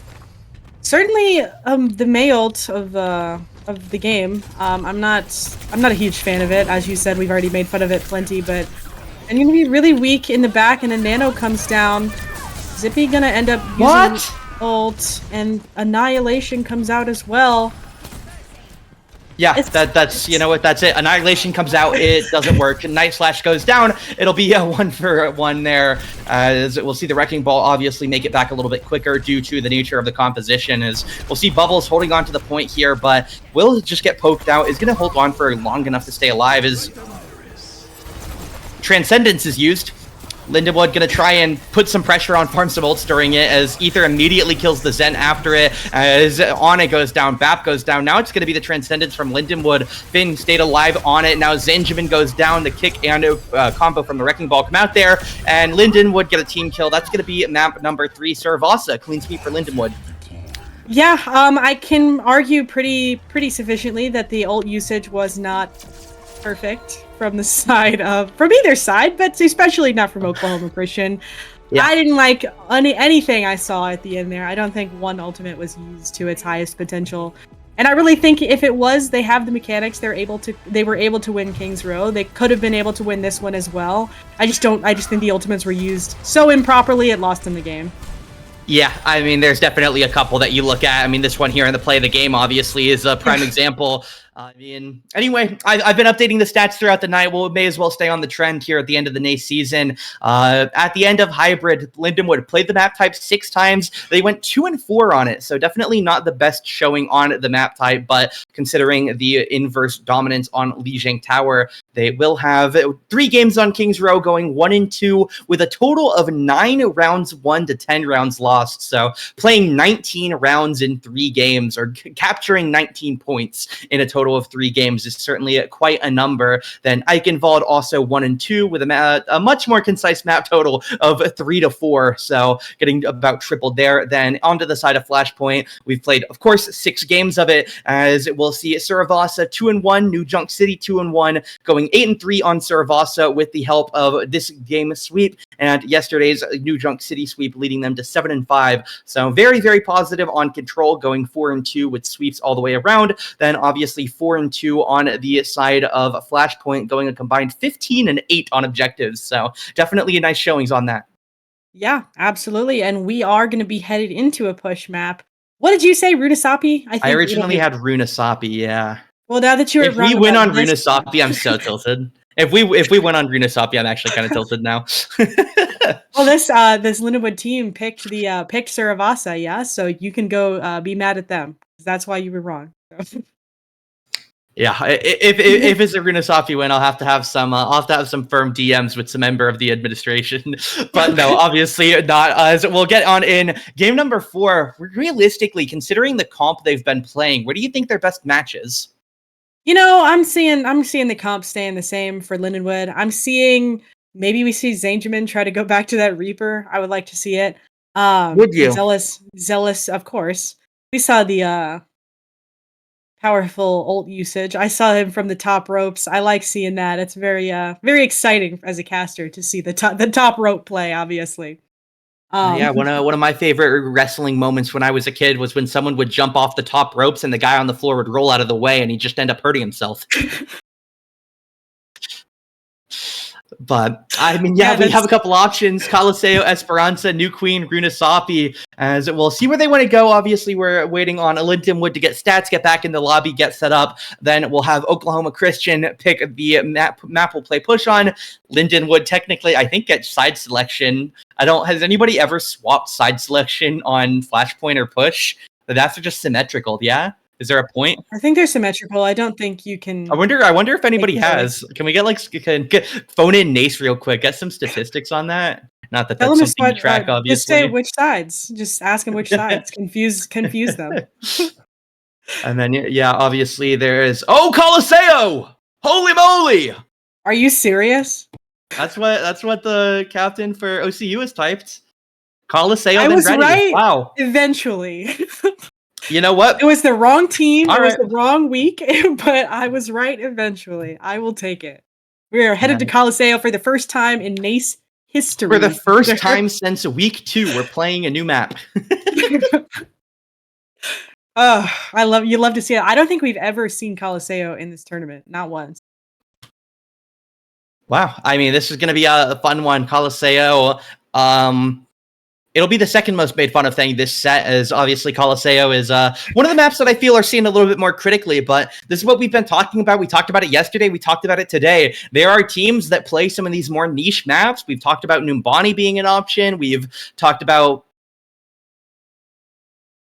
Certainly, the Mei ult of the game. I'm not a huge fan of it. As you said, we've already made fun of it plenty, but I'm gonna be really weak in the back, and a nano comes down. Zippy gonna end up using ult, and Annihilation comes out as well. Yeah, that's you know what, that's it. Annihilation comes out, it doesn't work. Night Slash goes down. It'll be a 1-for-1 there. As we'll see the Wrecking Ball obviously make it back a little bit quicker due to the nature of the composition. As we'll see Bubbles holding on to the point here, but will just get poked out. Is going to hold on for long enough to stay alive. As Transcendence is used. Lindenwood gonna try and put some pressure on, farm some ults during it, as Ether immediately kills the Zen after it, as Ana goes down, Bap goes down. Now it's gonna be the Transcendence from Lindenwood. Finn stayed alive on it. Now Zenjamin goes down. The kick and combo from the Wrecking Ball come out there, and Lindenwood get a team kill. That's gonna be map number 3, Saravasa. Clean sweep for Lindenwood. Yeah, I can argue pretty sufficiently that the ult usage was not perfect from the side of either side, but especially not from Oklahoma Christian. Yeah. I didn't like anything I saw at the end there. I don't think 1 ultimate was used to its highest potential, and I really think if it was, they have the mechanics. They were able to win King's Row. They could have been able to win this one as well. I just think the ultimates were used so improperly it lost them the game. Yeah, I mean, there's definitely a couple that you look at. I mean, this one here in the play of the game obviously is a prime example. I mean, anyway, I've been updating the stats throughout the night. Well, we may as well stay on the trend here at the end of the Nace season. At the end of Hybrid, Lindenwood played the map type 6 times. They went 2-4 on it, so definitely not the best showing on the map type, but considering the inverse dominance on Lijiang Tower, they will have 3 games on King's Row going 1-2 with a total of 9 rounds won to 10 rounds lost. So playing 19 rounds in 3 games, or capturing 19 points in a total of 3 games, is certainly quite a number. Then Eichenwald also 1-2 with a much more concise map total of 3-4, so getting about tripled there. Then onto the side of Flashpoint, we've played, of course, 6 games of it, as we'll see Saravasa 2-1, New Junk City 2-1, going 8-3 on Saravasa with the help of this game sweep, and yesterday's New Junk City sweep leading them to 7-5. So very, very positive on Control, going 4-2 with sweeps all the way around. Then obviously 4-2 on the side of Flashpoint, going a combined 15-8 on objectives. So definitely a nice showings on that. Yeah, absolutely. And we are going to be headed into a push map. What did you say, Runasapi? I originally had Runasapi, yeah. Well, now that you were If we wrong win about on this- Runasapi, I'm so tilted. If we win on Runasapi, I'm actually kind of tilted now. Well, this Lindenwood team picked Saravasa, yeah. So you can go be mad at them. That's why you were wrong. Yeah, if it's a Runasapi win, I'll have to have some firm DMs with some member of the administration. But no, obviously not. As we'll get on in game number 4. Realistically, considering the comp they've been playing, where do you think their best match is? You know, I'm seeing the comp staying the same for Lindenwood. I'm seeing maybe we see Zangerman try to go back to that Reaper. I would like to see it. Would you? Zealous, of course. We saw the powerful ult usage. I saw him from the top ropes. I like seeing that. It's very exciting as a caster to see the top rope play, obviously. Yeah, one of my favorite wrestling moments when I was a kid was when someone would jump off the top ropes and the guy on the floor would roll out of the way and he'd just end up hurting himself. But I mean, yeah, we have a couple options: Coliseo, Esperanza, New Queen, Runasapi. As we'll see where they want to go. Obviously, we're waiting on Lindenwood to get stats, get back in the lobby, get set up. Then we'll have Oklahoma Christian pick the map. We'll play push on. Lindenwood technically, I think, get side selection. Has anybody ever swapped side selection on Flashpoint or push? That's just symmetrical. Yeah. Is there a point? I think they're symmetrical. I don't think you can. I wonder if anybody has. Can we get phone in Nace real quick? Get some statistics on that. Not that Tell that's them something to track, obviously. Just say which sides. Just ask them which sides. Confuse them. And then yeah, obviously there is Coliseo! Holy moly! Are you serious? That's what the captain for OCU has typed. Coliseo. I then was ready. right. Wow. Eventually. You know what? It was the wrong team. All it was right. the wrong week, but I was right eventually. I will take it. We are headed to Coliseo for the first time in Nace history. For the first time since week 2, we're playing a new map. You love to see it. I don't think we've ever seen Coliseo in this tournament. Not once. Wow. I mean, this is going to be a fun one. Coliseo. It'll be the second most made fun of thing this set, as obviously Coliseo is one of the maps that I feel are seen a little bit more critically, but this is what we've been talking about. We talked about it yesterday. We talked about it today. There are teams that play some of these more niche maps. We've talked about Numbani being an option. We've talked about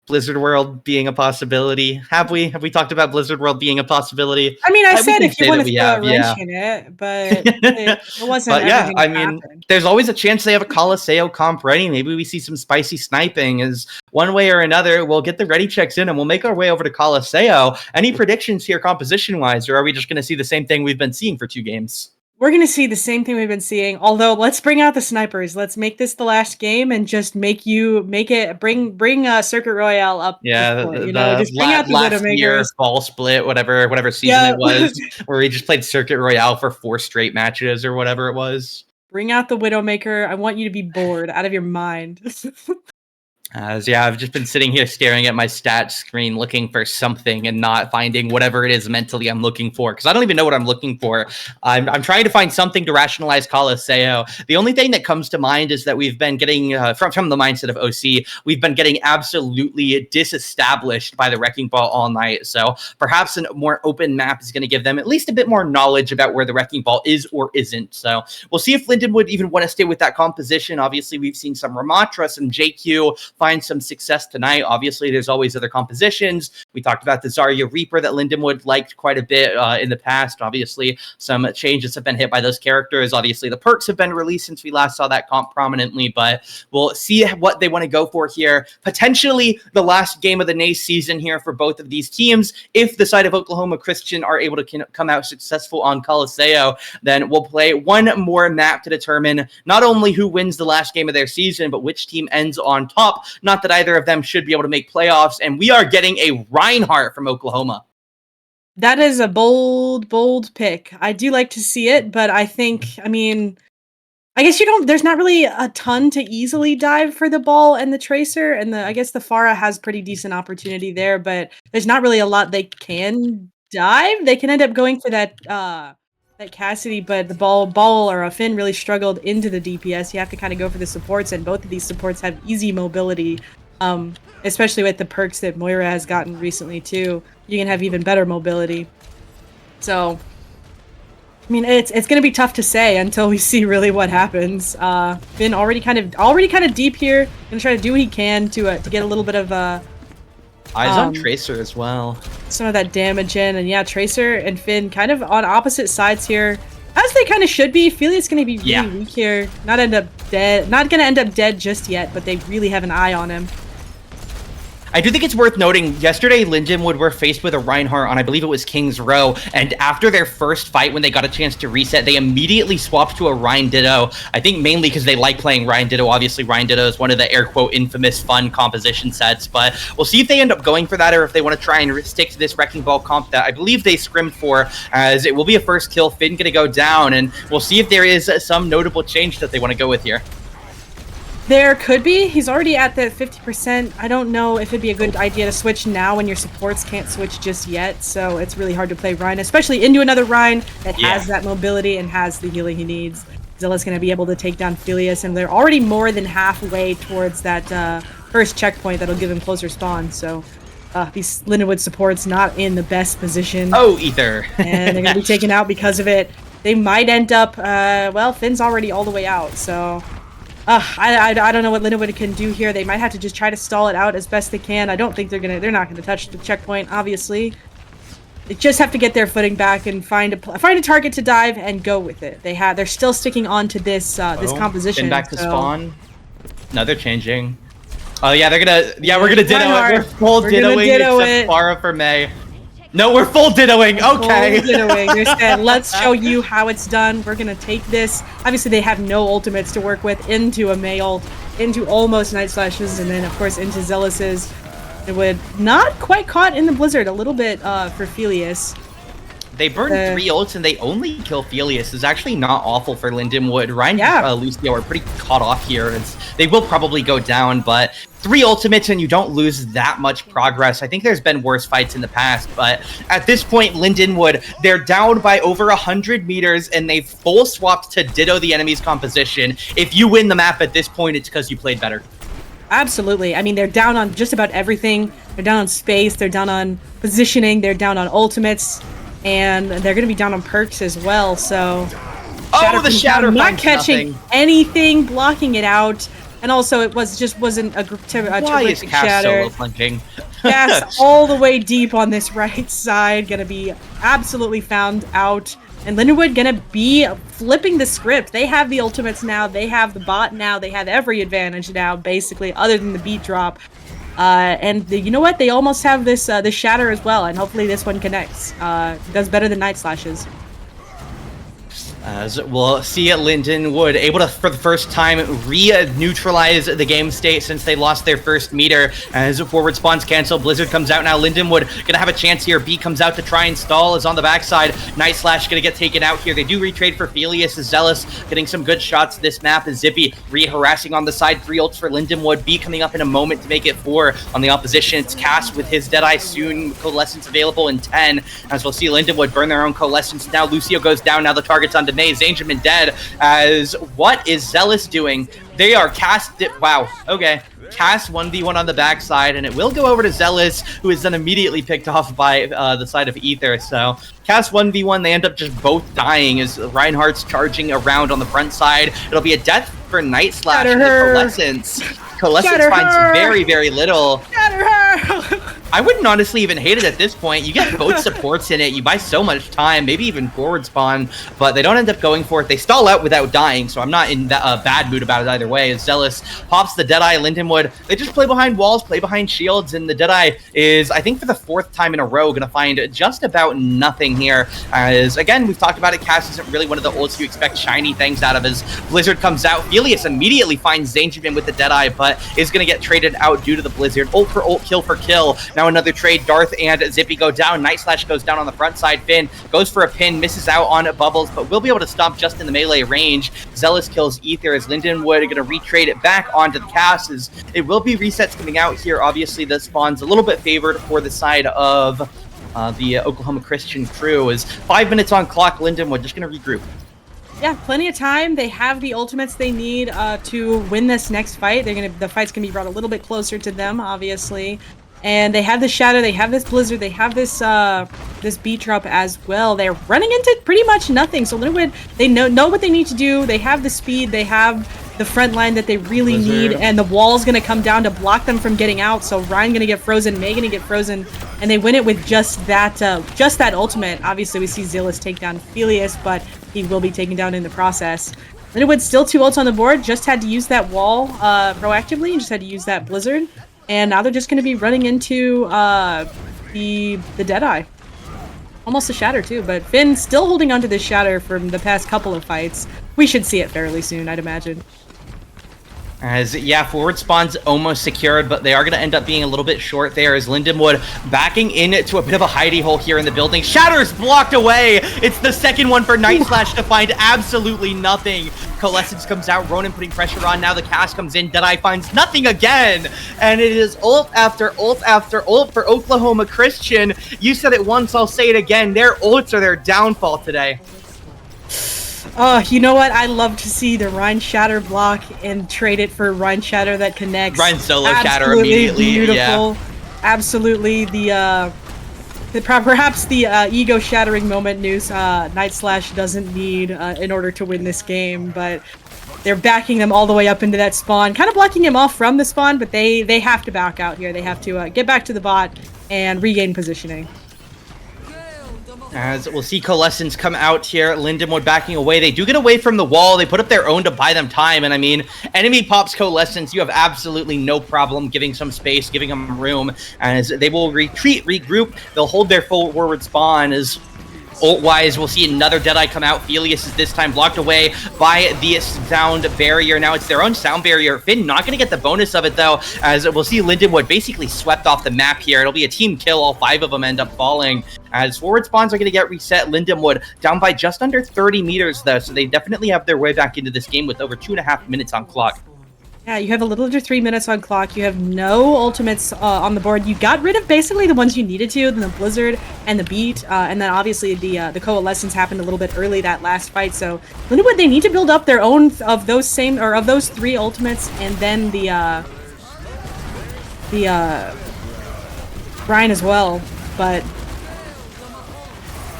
Blizzard World being a possibility. Have we talked about Blizzard World being a possibility? I mean, I said can if you say want that to we throw a have, wrench in it, but it wasn't. But yeah, everything I that mean, happened. there's always a chance they have a Coliseo comp ready. Maybe we see some spicy sniping. As one way or another, we'll get the ready checks in and we'll make our way over to Coliseo. Any predictions here composition-wise, or are we just going to see the same thing we've been seeing for 2 games? We're going to see the same thing we've been seeing, although let's bring out the snipers. Let's make this the last game and just bring Circuit Royale up. Yeah, just bring out the last year Widowmakers. fall split, whatever season it was, where we just played Circuit Royale for 4 straight matches or whatever it was. Bring out the Widowmaker. I want you to be bored out of your mind. Yeah, I've just been sitting here staring at my stats screen looking for something and not finding whatever it is mentally I'm looking for, because I don't even know what I'm looking for. I'm trying to find something to rationalize Coliseo. The only thing that comes to mind is that we've been getting, from the mindset of OC, we've been getting absolutely disestablished by the Wrecking Ball all night. So perhaps a more open map is going to give them at least a bit more knowledge about where the Wrecking Ball is or isn't. So we'll see if Linden would even want to stay with that composition. Obviously, we've seen some Ramatra, some JQ, find some success tonight. Obviously, there's always other compositions. We talked about the Zarya Reaper that Lindenwood liked quite a bit in the past. Obviously, some changes have been hit by those characters. Obviously, the perks have been released since we last saw that comp prominently, but we'll see what they want to go for here. Potentially the last game of the Nace season here for both of these teams. If the side of Oklahoma Christian are able to come out successful on Coliseo, then we'll play one more map to determine not only who wins the last game of their season, but which team ends on top. Not that either of them should be able to make playoffs, and we are getting a Reinhardt from Oklahoma. That is a bold pick. I do like to see it, but I think, I guess there's not really a ton to easily dive for the ball and the tracer, and I guess the Pharah has pretty decent opportunity there, but there's not really a lot they can dive. They can end up going for that Cassidy, but the ball or a Finn really struggled into the DPS. You have to kind of go for the supports, and both of these supports have easy mobility, especially with the perks that Moira has gotten recently too. You can have even better mobility. So I mean, it's going to be tough to say until we see really what happens. Finn already kind of deep here. Gonna try to do what he can to get a little bit of eyes on Tracer as well. Some of that damage in, and yeah, Tracer and Finn kind of on opposite sides here, as they kind of should be. Felia's going to be really weak here. Not gonna end up dead just yet, but they really have an eye on him. I do think it's worth noting, yesterday Lindenwood were faced with a Reinhardt on, I believe it was King's Row, and after their first fight, when they got a chance to reset, they immediately swapped to a Rein Ditto. I think mainly because they like playing Rein Ditto. Obviously, Rein Ditto is one of the air-quote infamous fun composition sets, but we'll see if they end up going for that or if they want to try and stick to this Wrecking Ball comp that I believe they scrimmed for, as it will be a first kill. Finn going to go down, and we'll see if there is some notable change that they want to go with here. There could be. He's already at the 50%. I don't know if it'd be a good idea to switch now when your supports can't switch just yet, so it's really hard to play Rein, especially into another Rein that has that mobility and has the healing he needs. Zilla's going to be able to take down Felius, and they're already more than halfway towards that first checkpoint that'll give him closer spawn, so these Lindenwood supports not in the best position. Oh, Ether. And they're going to be taken out because of it. They might end up, well, Finn's already all the way out, so I don't know what Lindenwood can do here. They might have to just try to stall it out as best they can. I don't think they're not gonna touch the checkpoint, obviously. They just have to get their footing back and find a target to dive and go with it. They're still sticking on to this this composition. Finn back to spawn. No, they're changing. Oh yeah, we're gonna ditto it. We're full dittoing except Pharah for May. No, we're full dittoing. Okay. Full dittoing. They said, let's show you how it's done. We're gonna take this. Obviously, they have no ultimates to work with into a May ult, into almost Night Slashes, and then of course into Zealous's. It would not quite caught in the blizzard a little bit for Felius. They burned 3 ults and they only kill Felius. Is actually not awful for Lindenwood. Ryan and Lucio are pretty caught off here. They will probably go down, but 3 ultimates and you don't lose that much progress. I think there's been worse fights in the past, but at this point, Lindenwood, they're down by over 100 meters and they've full swapped to ditto the enemy's composition. If you win the map at this point, it's because you played better. Absolutely. I mean, they're down on just about everything. They're down on space, they're down on positioning, they're down on ultimates, and they're going to be down on perks as well, so... The Shatter not catching anything, blocking it out, and also it wasn't a terrific Shatter. Cass all the way deep on this right side, going to be absolutely found out. And Lindenwood gonna be flipping the script. They have the ultimates now, they have the bot now, they have every advantage now, basically, other than the beat drop. And you know what? They almost have this Shatter as well, and hopefully this one connects. Does better than Night Slashes. As we'll see Lindenwood able to, for the first time, re-neutralize the game state since they lost their first meter. As forward spawns cancel, Blizzard comes out now. Lindenwood gonna have a chance here. B comes out to try and stall, is on the backside. Night Slash gonna get taken out here. They do retrade for Felius. Zealous getting some good shots this map. Is Zippy re-harassing on the side. 3 ults for Lindenwood. B coming up in a moment to make it 4 on the opposition. It's Cass with his Deadeye soon. Coalescence available in 10. As we'll see Lindenwood burn their own Coalescence. Now Lucio goes down. Now the target's on Nace. Zangerman dead. As what is Zealous doing? They are cast. Wow. Okay. Cast 1v1 on the backside, and it will go over to Zealous, who is then immediately picked off by the side of Ether. So cast 1v1. They end up just both dying as Reinhardt's charging around on the front side. It'll be a death for Night Slash and Coalescence. Coalescence finds very, very little. I wouldn't honestly even hate it at this point. You get both supports in it. You buy so much time, maybe even forward spawn, but they don't end up going for it. They stall out without dying, so I'm not in a bad mood about it either way. As Zealous pops the Deadeye, Lindenwood, they just play behind walls, play behind shields, and the Deadeye is, I think for the 4th time in a row, going to find just about nothing here. As, again, we've talked about it, Cass isn't really one of the ults you expect shiny things out of. As Blizzard comes out, Felius immediately finds Zangerman with the Deadeye, but is going to get traded out due to the Blizzard. Ult for ult, kill for kill. Now Now another trade. Darth and Zippy go down. Night Slash goes down on the front side. Finn goes for a pin, misses out on Bubbles, but will be able to stomp just in the melee range. Zealous kills Ether as Lindenwood going to retrade it back onto the cast. As it will be resets coming out here. Obviously, the spawn's a little bit favored for the side of the Oklahoma Christian crew. Is 5 minutes on clock. Lindenwood just going to regroup. Yeah, plenty of time. They have the ultimates they need to win this next fight. The fight's gonna be brought a little bit closer to them, obviously. And they have the Shadow, they have this Blizzard, they have this this beat drop as well. They're running into pretty much nothing. So Lindenwood, they know what they need to do. They have the speed, they have the front line that they really need, and the wall's gonna come down to block them from getting out. So Ryan gonna get frozen, May gonna get frozen, and they win it with just that ultimate. Obviously, we see Zealous take down Felius, but he will be taken down in the process. Lindenwood still 2 ults on the board, just had to use that wall proactively, and just had to use that Blizzard. And now they're just going to be running into the Deadeye. Almost a Shatter too, but Finn still holding onto this Shatter from the past couple of fights. We should see it fairly soon, I'd imagine. As, yeah, forward spawn's almost secured, but they are going to end up being a little bit short there as Lindenwood backing into a bit of a hidey hole here in the building. Shatter's blocked away! It's the second one for Night Slash to find absolutely nothing. Coalescence comes out, Ronan putting pressure on, now the cast comes in, Deadeye finds nothing again! And it is ult after ult after ult for Oklahoma Christian. You said it once, I'll say it again, their ults are their downfall today. You know what? I love to see the Rhine Shatter block and trade it for Rhine Shatter that connects. Rhine solo Shatter immediately. Beautiful. Yeah. Absolutely. Perhaps the ego shattering moment Nace Night Slash doesn't need in order to win this game, but they're backing them all the way up into that spawn, kind of blocking him off from the spawn, but they have to back out here. They have to get back to the bot and regain positioning. As we'll see Coalescence come out here, Lindenwood backing away. They do get away from the wall. They put up their own to buy them time. And I mean, enemy pops Coalescence. You have absolutely no problem giving some space, giving them room. As they will retreat, regroup. They'll hold their forward spawn as ult-wise, we'll see another Deadeye come out. Felius is this time blocked away by the sound barrier. Now it's their own sound barrier. Finn not going to get the bonus of it, though, as we'll see Lindenwood basically swept off the map here. It'll be a team kill. All 5 of them end up falling. As forward spawns are going to get reset. Lindenwood down by just under 30 meters, though, so they definitely have their way back into this game with over 2.5 minutes on clock. Yeah, you have a little under 3 minutes on clock. You have no ultimates on the board. You got rid of basically the ones you needed to, the Blizzard and the Beat, and then obviously the Coalescence happened a little bit early that last fight. So Lindenwood, they need to build up their own of those 3 ultimates, and then the Ryan as well. But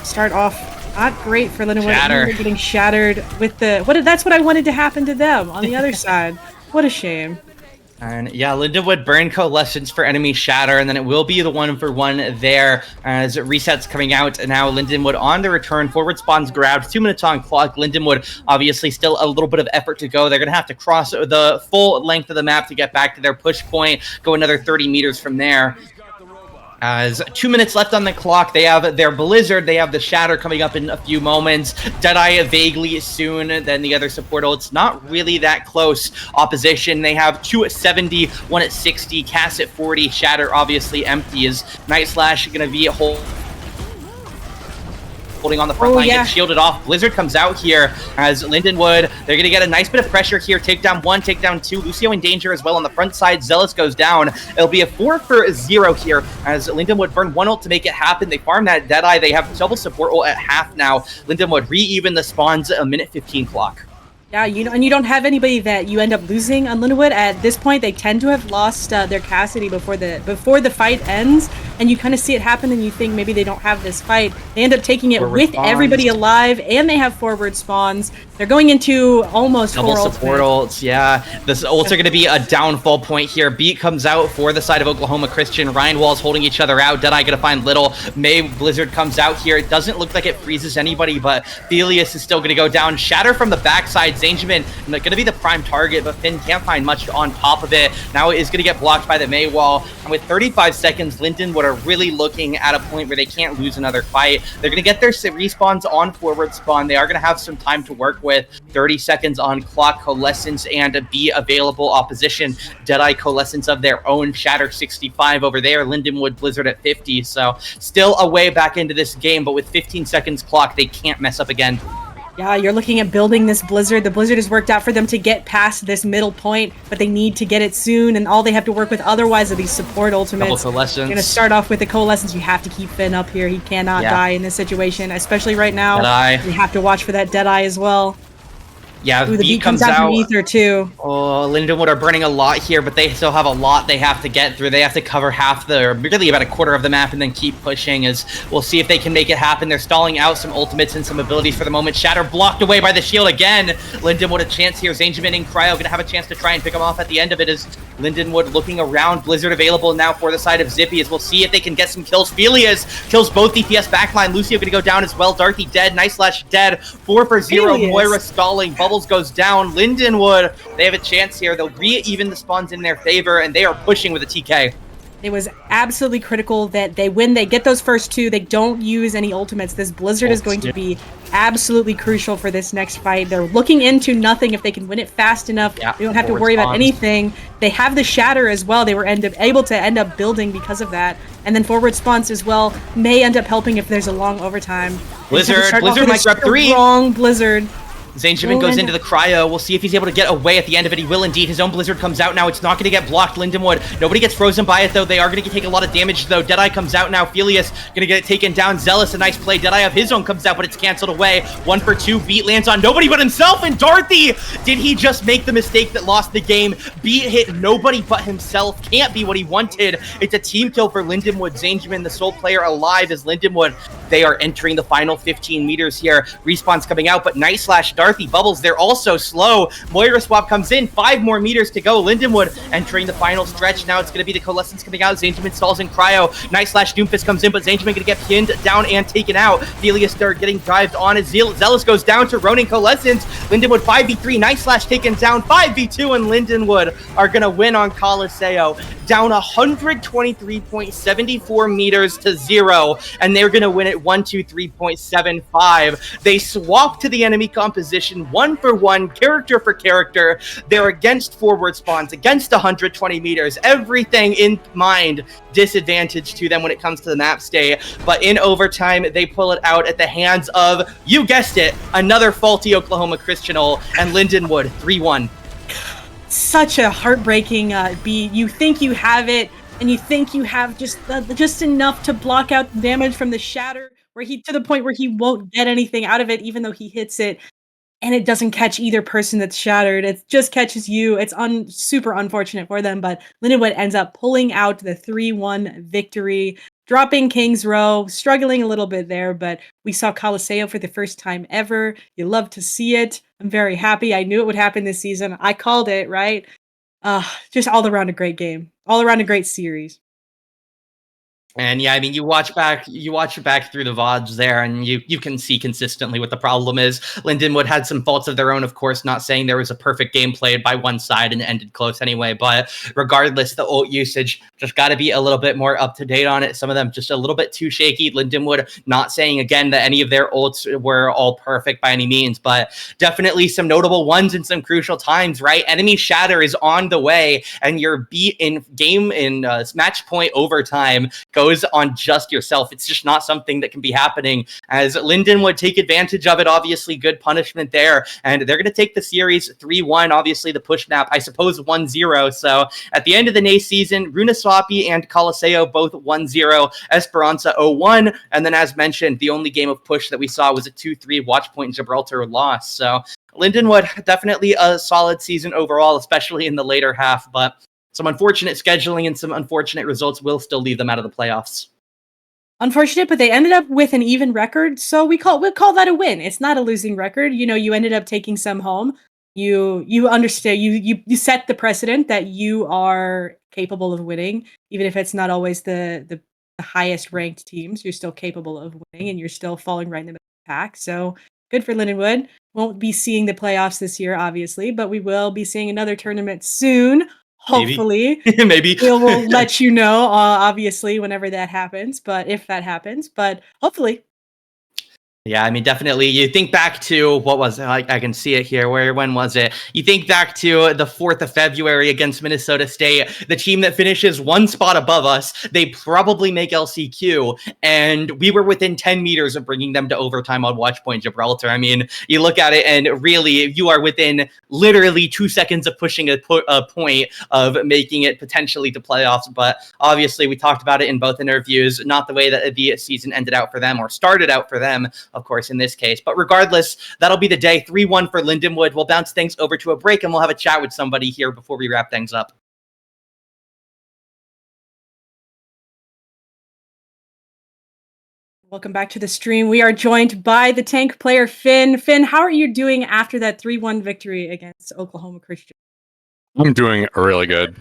start off not great for Lindenwood. They're getting shattered with the that's what I wanted to happen to them on the other side. What a shame. And yeah, Lindenwood burn Coalescence for enemy Shatter, and then it will be the 1-for-1 there as resets coming out. And now Lindenwood on the return. Forward spawns grabbed. 2 minutes on clock. Lindenwood obviously still a little bit of effort to go. They're going to have to cross the full length of the map to get back to their push point. Go another 30 meters from there. As 2 minutes left on the clock, they have their Blizzard, they have the Shatter coming up in a few moments, Deadeye vaguely soon, then the other support ults, not really that close opposition. They have 2 at 70, 1 at 60, Cass at 40, Shatter obviously empty as Night Slash going to be holding on the front line, gets shielded off. Blizzard comes out here as Lindenwood. They're going to get a nice bit of pressure here. Takedown 1, takedown 2. Lucio in danger as well on the front side. Zealous goes down. It'll be a 4-for-0 here as Lindenwood burn 1 ult to make it happen. They farm that Deadeye. They have double support ult at half now. Lindenwood re-even the spawns a minute 15 clock. Yeah, and you don't have anybody that you end up losing on Lindenwood. At this point, they tend to have lost their Cassidy before the fight ends, and you kind of see it happen, and you think maybe they don't have this fight. They end up taking it with everybody alive, and they have forward spawns. They're going into almost double support ults. Yeah, the ults are going to be a downfall point here. Beat comes out for the side of Oklahoma Christian. Ryan Wall's holding each other out. Deadeye going to find Little. May Blizzard comes out here. It doesn't look like it freezes anybody, but Felius is still going to go down. Shatter from the backside. Zangeman going to be the prime target, but Finn can't find much on top of it. Now it is going to get blocked by the May wall. And with 35 seconds, Lindenwood are really looking at a point where they can't lose another fight. They're going to get their respawns on forward spawn. They are going to have some time to work with. 30 seconds on clock, Coalescence and be available opposition. Deadeye Coalescence of their own, Shatter 65 over there, Lindenwood Blizzard at 50. So still a way back into this game, but with 15 seconds clock, they can't mess up again. Yeah, you're looking at building this Blizzard. The Blizzard has worked out for them to get past this middle point, but they need to get it soon, and all they have to work with otherwise are these support ultimates. You're going to start off with the Coalescence. You have to keep Finn up here. He cannot die in this situation, especially right now. Deadeye. You have to watch for that Deadeye as well. Yeah, Ooh, the beat comes out from Ether too. Oh, Lindenwood are burning a lot here, but they still have a lot they have to get through. They have to cover half or really about a quarter of the map and then keep pushing as we'll see if they can make it happen. They're stalling out some ultimates and some abilities for the moment. Shatter blocked away by the shield again. Lindenwood a chance here. Zangeman and Cryo gonna have a chance to try and pick him off at the end of it as Lindenwood looking around. Blizzard available now for the side of Zippy as we'll see if they can get some kills. Felias kills both DPS backline. Lucio gonna go down as well. Darthy dead. Nice slash dead. 4 for 0. Felias. Moira stalling. Bubbles goes down. Lindenwood, they have a chance here. They'll re-even the spawns in their favor, and they are pushing with a TK. It was absolutely critical that when they get those first two, they don't use any ultimates. This Blizzard is going to be absolutely crucial for this next fight. They're looking into nothing. If they can win it fast enough, they don't have to worry about anything. They have the Shatter as well. They were able to end up building because of that. And then forward spawns as well may end up helping if there's a long overtime. Blizzard might grab 3. Strong Blizzard. Zangeman goes into the Cryo. We'll see if he's able to get away at the end of it. He will indeed. His own Blizzard comes out now. It's not going to get blocked. Lindenwood. Nobody gets frozen by it, though. They are going to take a lot of damage, though. Deadeye comes out now. Felius going to get it taken down. Zealous, a nice play. Deadeye of his own comes out, but it's canceled away. 1 for 2. Beat lands on nobody but himself. And Dorothy, did he just make the mistake that lost the game? Beat hit nobody but himself. Can't be what he wanted. It's a team kill for Lindenwood. Zangeman, the sole player alive, is Lindenwood. They are entering the final 15 meters here. Respawn's coming out, but Nice slash Darthy Bubbles, they're also slow. Moira swap comes in. 5 more meters to go. Lindenwood entering the final stretch. Now it's going to be the Coalescence coming out. Zangeman stalls in Cryo. Nice slash Doomfist comes in, but Zangeman going to get pinned down and taken out. Felius are getting dived on as Zealous goes down to Ronin Coalescence. Lindenwood 5v3. Nice slash taken down. 5v2, and Lindenwood are going to win on Coliseo. Down 123.74 meters to 0, and they're going to win it 123.75. They swap to the enemy composition 1 for 1, character for character. They're against forward spawns, against 120 meters, everything in mind. Disadvantage to them when it comes to the map stay, but in overtime they pull it out at the hands of, you guessed it, another faulty Oklahoma Christianol, and Lindenwood 3-1. Such a heartbreaking beat. You think you have it, and you think you have just enough to block out the damage from the Shatter, where to the point where he won't get anything out of it, even though he hits it, and it doesn't catch either person that's shattered. It just catches you. It's super unfortunate for them, but Lindenwood ends up pulling out the 3-1 victory, dropping King's Row, struggling a little bit there, but we saw Coliseo for the first time ever. You love to see it. I'm very happy. I knew it would happen this season. I called it, right? Just all around a great game. All around a great series. And yeah, I mean, you watch back through the VODs there, and you can see consistently what the problem is. Lindenwood had some faults of their own, of course, not saying there was a perfect game played by one side and ended close anyway, but regardless, the ult usage just got to be a little bit more up to date on it. Some of them just a little bit too shaky. Lindenwood not saying again that any of their ults were all perfect by any means, but definitely some notable ones in some crucial times, right? Enemy Shatter is on the way, and your beat in match point overtime goes on just yourself. It's just not something that can be happening, as Linden would take advantage of it. Obviously, good punishment there, and they're going to take the series 3-1. Obviously, the push map, I suppose, 1-0. So at the end of the Nace season, Runasapi and Coliseo both 1-0, Esperanza 0-1, and then as mentioned, the only game of push that we saw was a 2-3 Watchpoint and Gibraltar loss. So Lindenwood, definitely a solid season overall, especially in the later half, but some unfortunate scheduling and some unfortunate results will still leave them out of the playoffs. Unfortunate, but they ended up with an even record, so we'll call that a win. It's not a losing record. You know, you ended up taking some home. You understand. You set the precedent that you are capable of winning, even if it's not always the highest ranked teams. You're still capable of winning, and you're still falling right in the middle of the pack. So Good for Lindenwood. Won't be seeing the playoffs this year, obviously, but we will be seeing another tournament soon. Maybe. Hopefully. Maybe. We'll let you know, obviously, whenever that happens, but if that happens, but hopefully. Yeah, I mean, definitely. You think back to what was it? I can see it here. When was it? You think back to the 4th of February against Minnesota State, the team that finishes one spot above us. They probably make LCQ, and we were within 10 meters of bringing them to overtime on Watch Point Gibraltar. I mean, you look at it, and really, you are within literally 2 seconds of pushing a point of making it potentially to playoffs. But obviously, we talked about it in both interviews. Not the way that the season ended out for them or started out for them, of course, in this case. But regardless, that'll be the day. 3-1 for Lindenwood. We'll bounce things over to a break, and we'll have a chat with somebody here before we wrap things up. Welcome back to the stream. We are joined by the tank player, Finn. Finn, how are you doing after that 3-1 victory against Oklahoma Christian? I'm doing really good.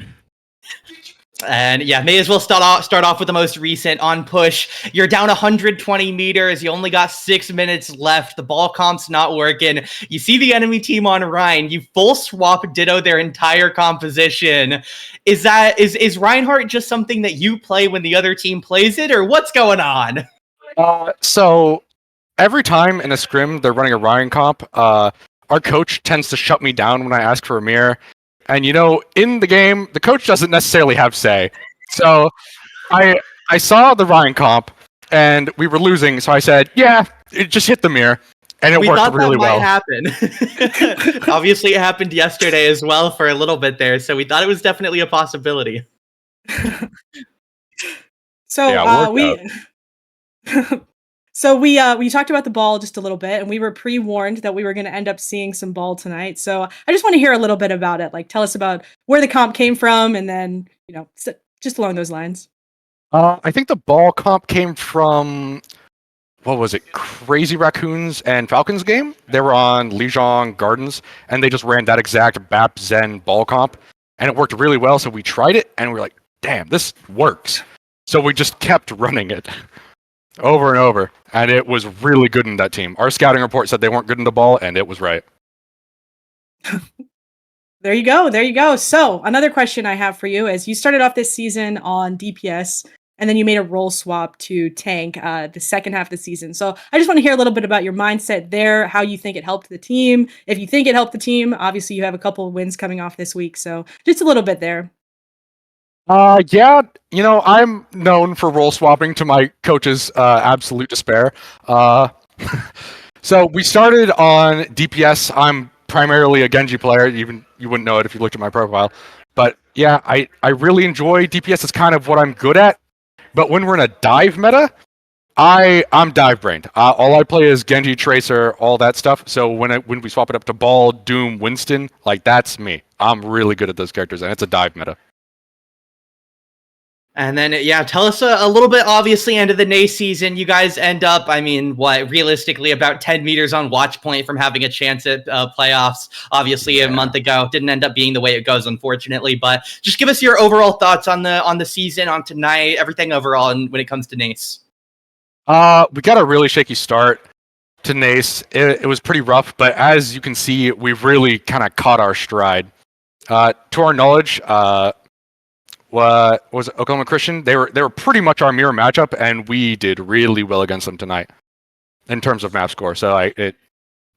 And yeah, may as well start off with the most recent on push. You're down 120 meters. You only got 6 minutes left. The ball comp's not working. You see the enemy team on Rhine. You full swap ditto their entire composition. Is Reinhardt just something that you play when the other team plays it, or what's going on? So every time in a scrim they're running a Ryan comp, our coach tends to shut me down when I ask for a mirror. And in the game, the coach doesn't necessarily have say. So I saw the Ryan comp, and we were losing. So I said, "Yeah, just hit the mirror," and it worked really well. We thought that might happen. Obviously, it happened yesterday as well for a little bit there. So we thought it was definitely a possibility. So we talked about the ball just a little bit, and we were pre-warned that we were going to end up seeing some ball tonight. So I just want to hear a little bit about it. Like, tell us about where the comp came from, and then just along those lines. I think the ball comp came from, what was it, Crazy Raccoons and Falcons game? They were on Lijiang Gardens, and they just ran that exact BAP Zen ball comp, and it worked really well. So we tried it, and we were like, "Damn, this works!" So we just kept running it over and over, and it was really good in that team. Our scouting report said they weren't good in the ball, and it was right. There you go. So another question I have for you is, you started off this season on DPS, and then you made a role swap to tank the second half of the season. So I just want to hear a little bit about your mindset there, how you think it helped the team. If you think it helped the team, obviously you have a couple of wins coming off this week, so just a little bit there. Yeah, I'm known for role swapping to my coach's absolute despair. So we started on DPS. I'm primarily a Genji player. Even you wouldn't know it if you looked at my profile. But yeah, I really enjoy DPS. It's kind of what I'm good at. But when we're in a dive meta, I'm dive brained. All I play is Genji, Tracer, all that stuff. So when we swap it up to Ball, Doom, Winston, like, that's me. I'm really good at those characters, and it's a dive meta. And then, yeah, tell us a little bit, obviously, end of the Nace season. You guys end up, realistically, about 10 meters on watch point from having a chance at playoffs. Obviously, a month ago. Didn't end up being the way it goes, unfortunately. But just give us your overall thoughts on the season, on tonight, everything overall, and when it comes to Nace. We got a really shaky start to Nace. It was pretty rough, but as you can see, we've really kind of caught our stride. To our knowledge, what was it, Oklahoma Christian? They were pretty much our mirror matchup, and we did really well against them tonight in terms of map score. So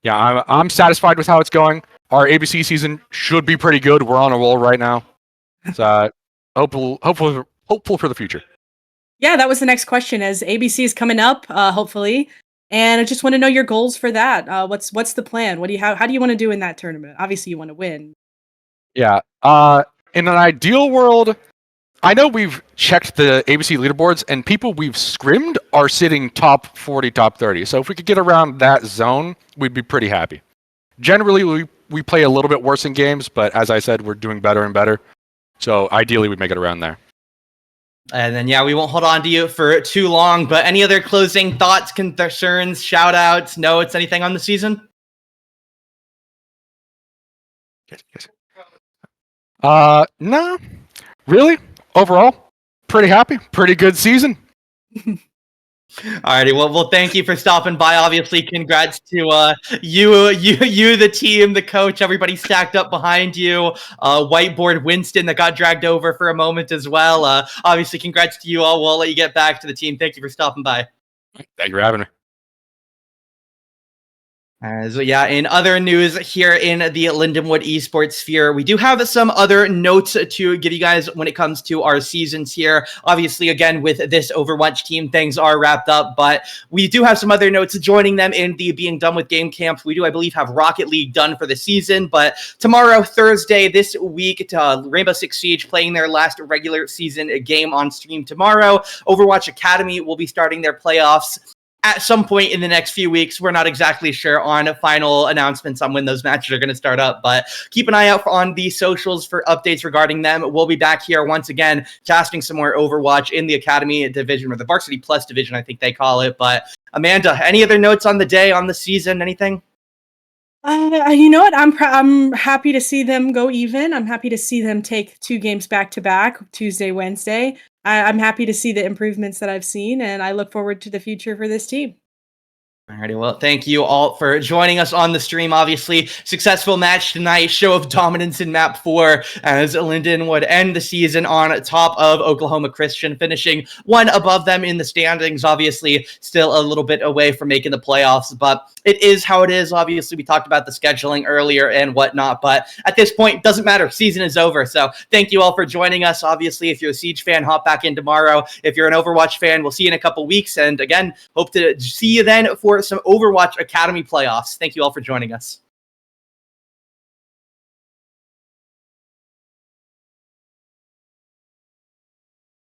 I'm satisfied with how it's going. Our ABC season should be pretty good. We're on a roll right now. So hopeful for the future. Yeah, that was the next question. As ABC is coming up, hopefully, and I just want to know your goals for that. What's the plan? How do you want to do in that tournament? Obviously, you want to win. Yeah. In an ideal world, I know we've checked the ABC leaderboards, and people we've scrimmed are sitting top 40, top 30. So if we could get around that zone, we'd be pretty happy. Generally, we play a little bit worse in games, but as I said, we're doing better and better. So ideally, we'd make it around there. And then, we won't hold on to you for too long, but any other closing thoughts, concerns, shout-outs, notes, anything on the season? No. Really? Overall, pretty happy. Pretty good season. Alrighty, well, thank you for stopping by. Obviously, congrats to you, the team, the coach, everybody stacked up behind you. Whiteboard Winston that got dragged over for a moment as well. Obviously, congrats to you all. We'll let you get back to the team. Thank you for stopping by. Thank you for having me. So yeah, in other news here in the Lindenwood esports sphere, we do have some other notes to give you guys when it comes to our seasons here. Obviously, again, with this Overwatch team, things are wrapped up, but we do have some other notes joining them in the being done with game camps. We do, I believe, have Rocket League done for the season, but tomorrow, Thursday, this week, Rainbow Six Siege playing their last regular season game on stream tomorrow. Overwatch Academy will be starting their playoffs at some point in the next few weeks. We're not exactly sure on final announcements on when those matches are going to start up, but keep an eye out on the socials for updates regarding them. We'll be back here once again, casting some more Overwatch in the Academy division, or the Varsity Plus division, I think they call it. But Amanda, any other notes on the day, on the season, anything? You know what? I'm happy to see them go even. I'm happy to see them take 2 games back to back, Tuesday, Wednesday. I'm happy to see the improvements that I've seen, and I look forward to the future for this team. Alrighty, well, thank you all for joining us on the stream. Obviously, successful match tonight, show of dominance in map 4, as Linden would end the season on top of Oklahoma Christian, finishing one above them in the standings. Obviously, still a little bit away from making the playoffs, but it is how it is. Obviously, we talked about the scheduling earlier and whatnot, but at this point, doesn't matter. Season is over. So thank you all for joining us. Obviously, if you're a Siege fan, hop back in tomorrow. If you're an Overwatch fan, we'll see you in a couple weeks. And again, hope to see you then for some Overwatch Academy playoffs. Thank you all for joining us.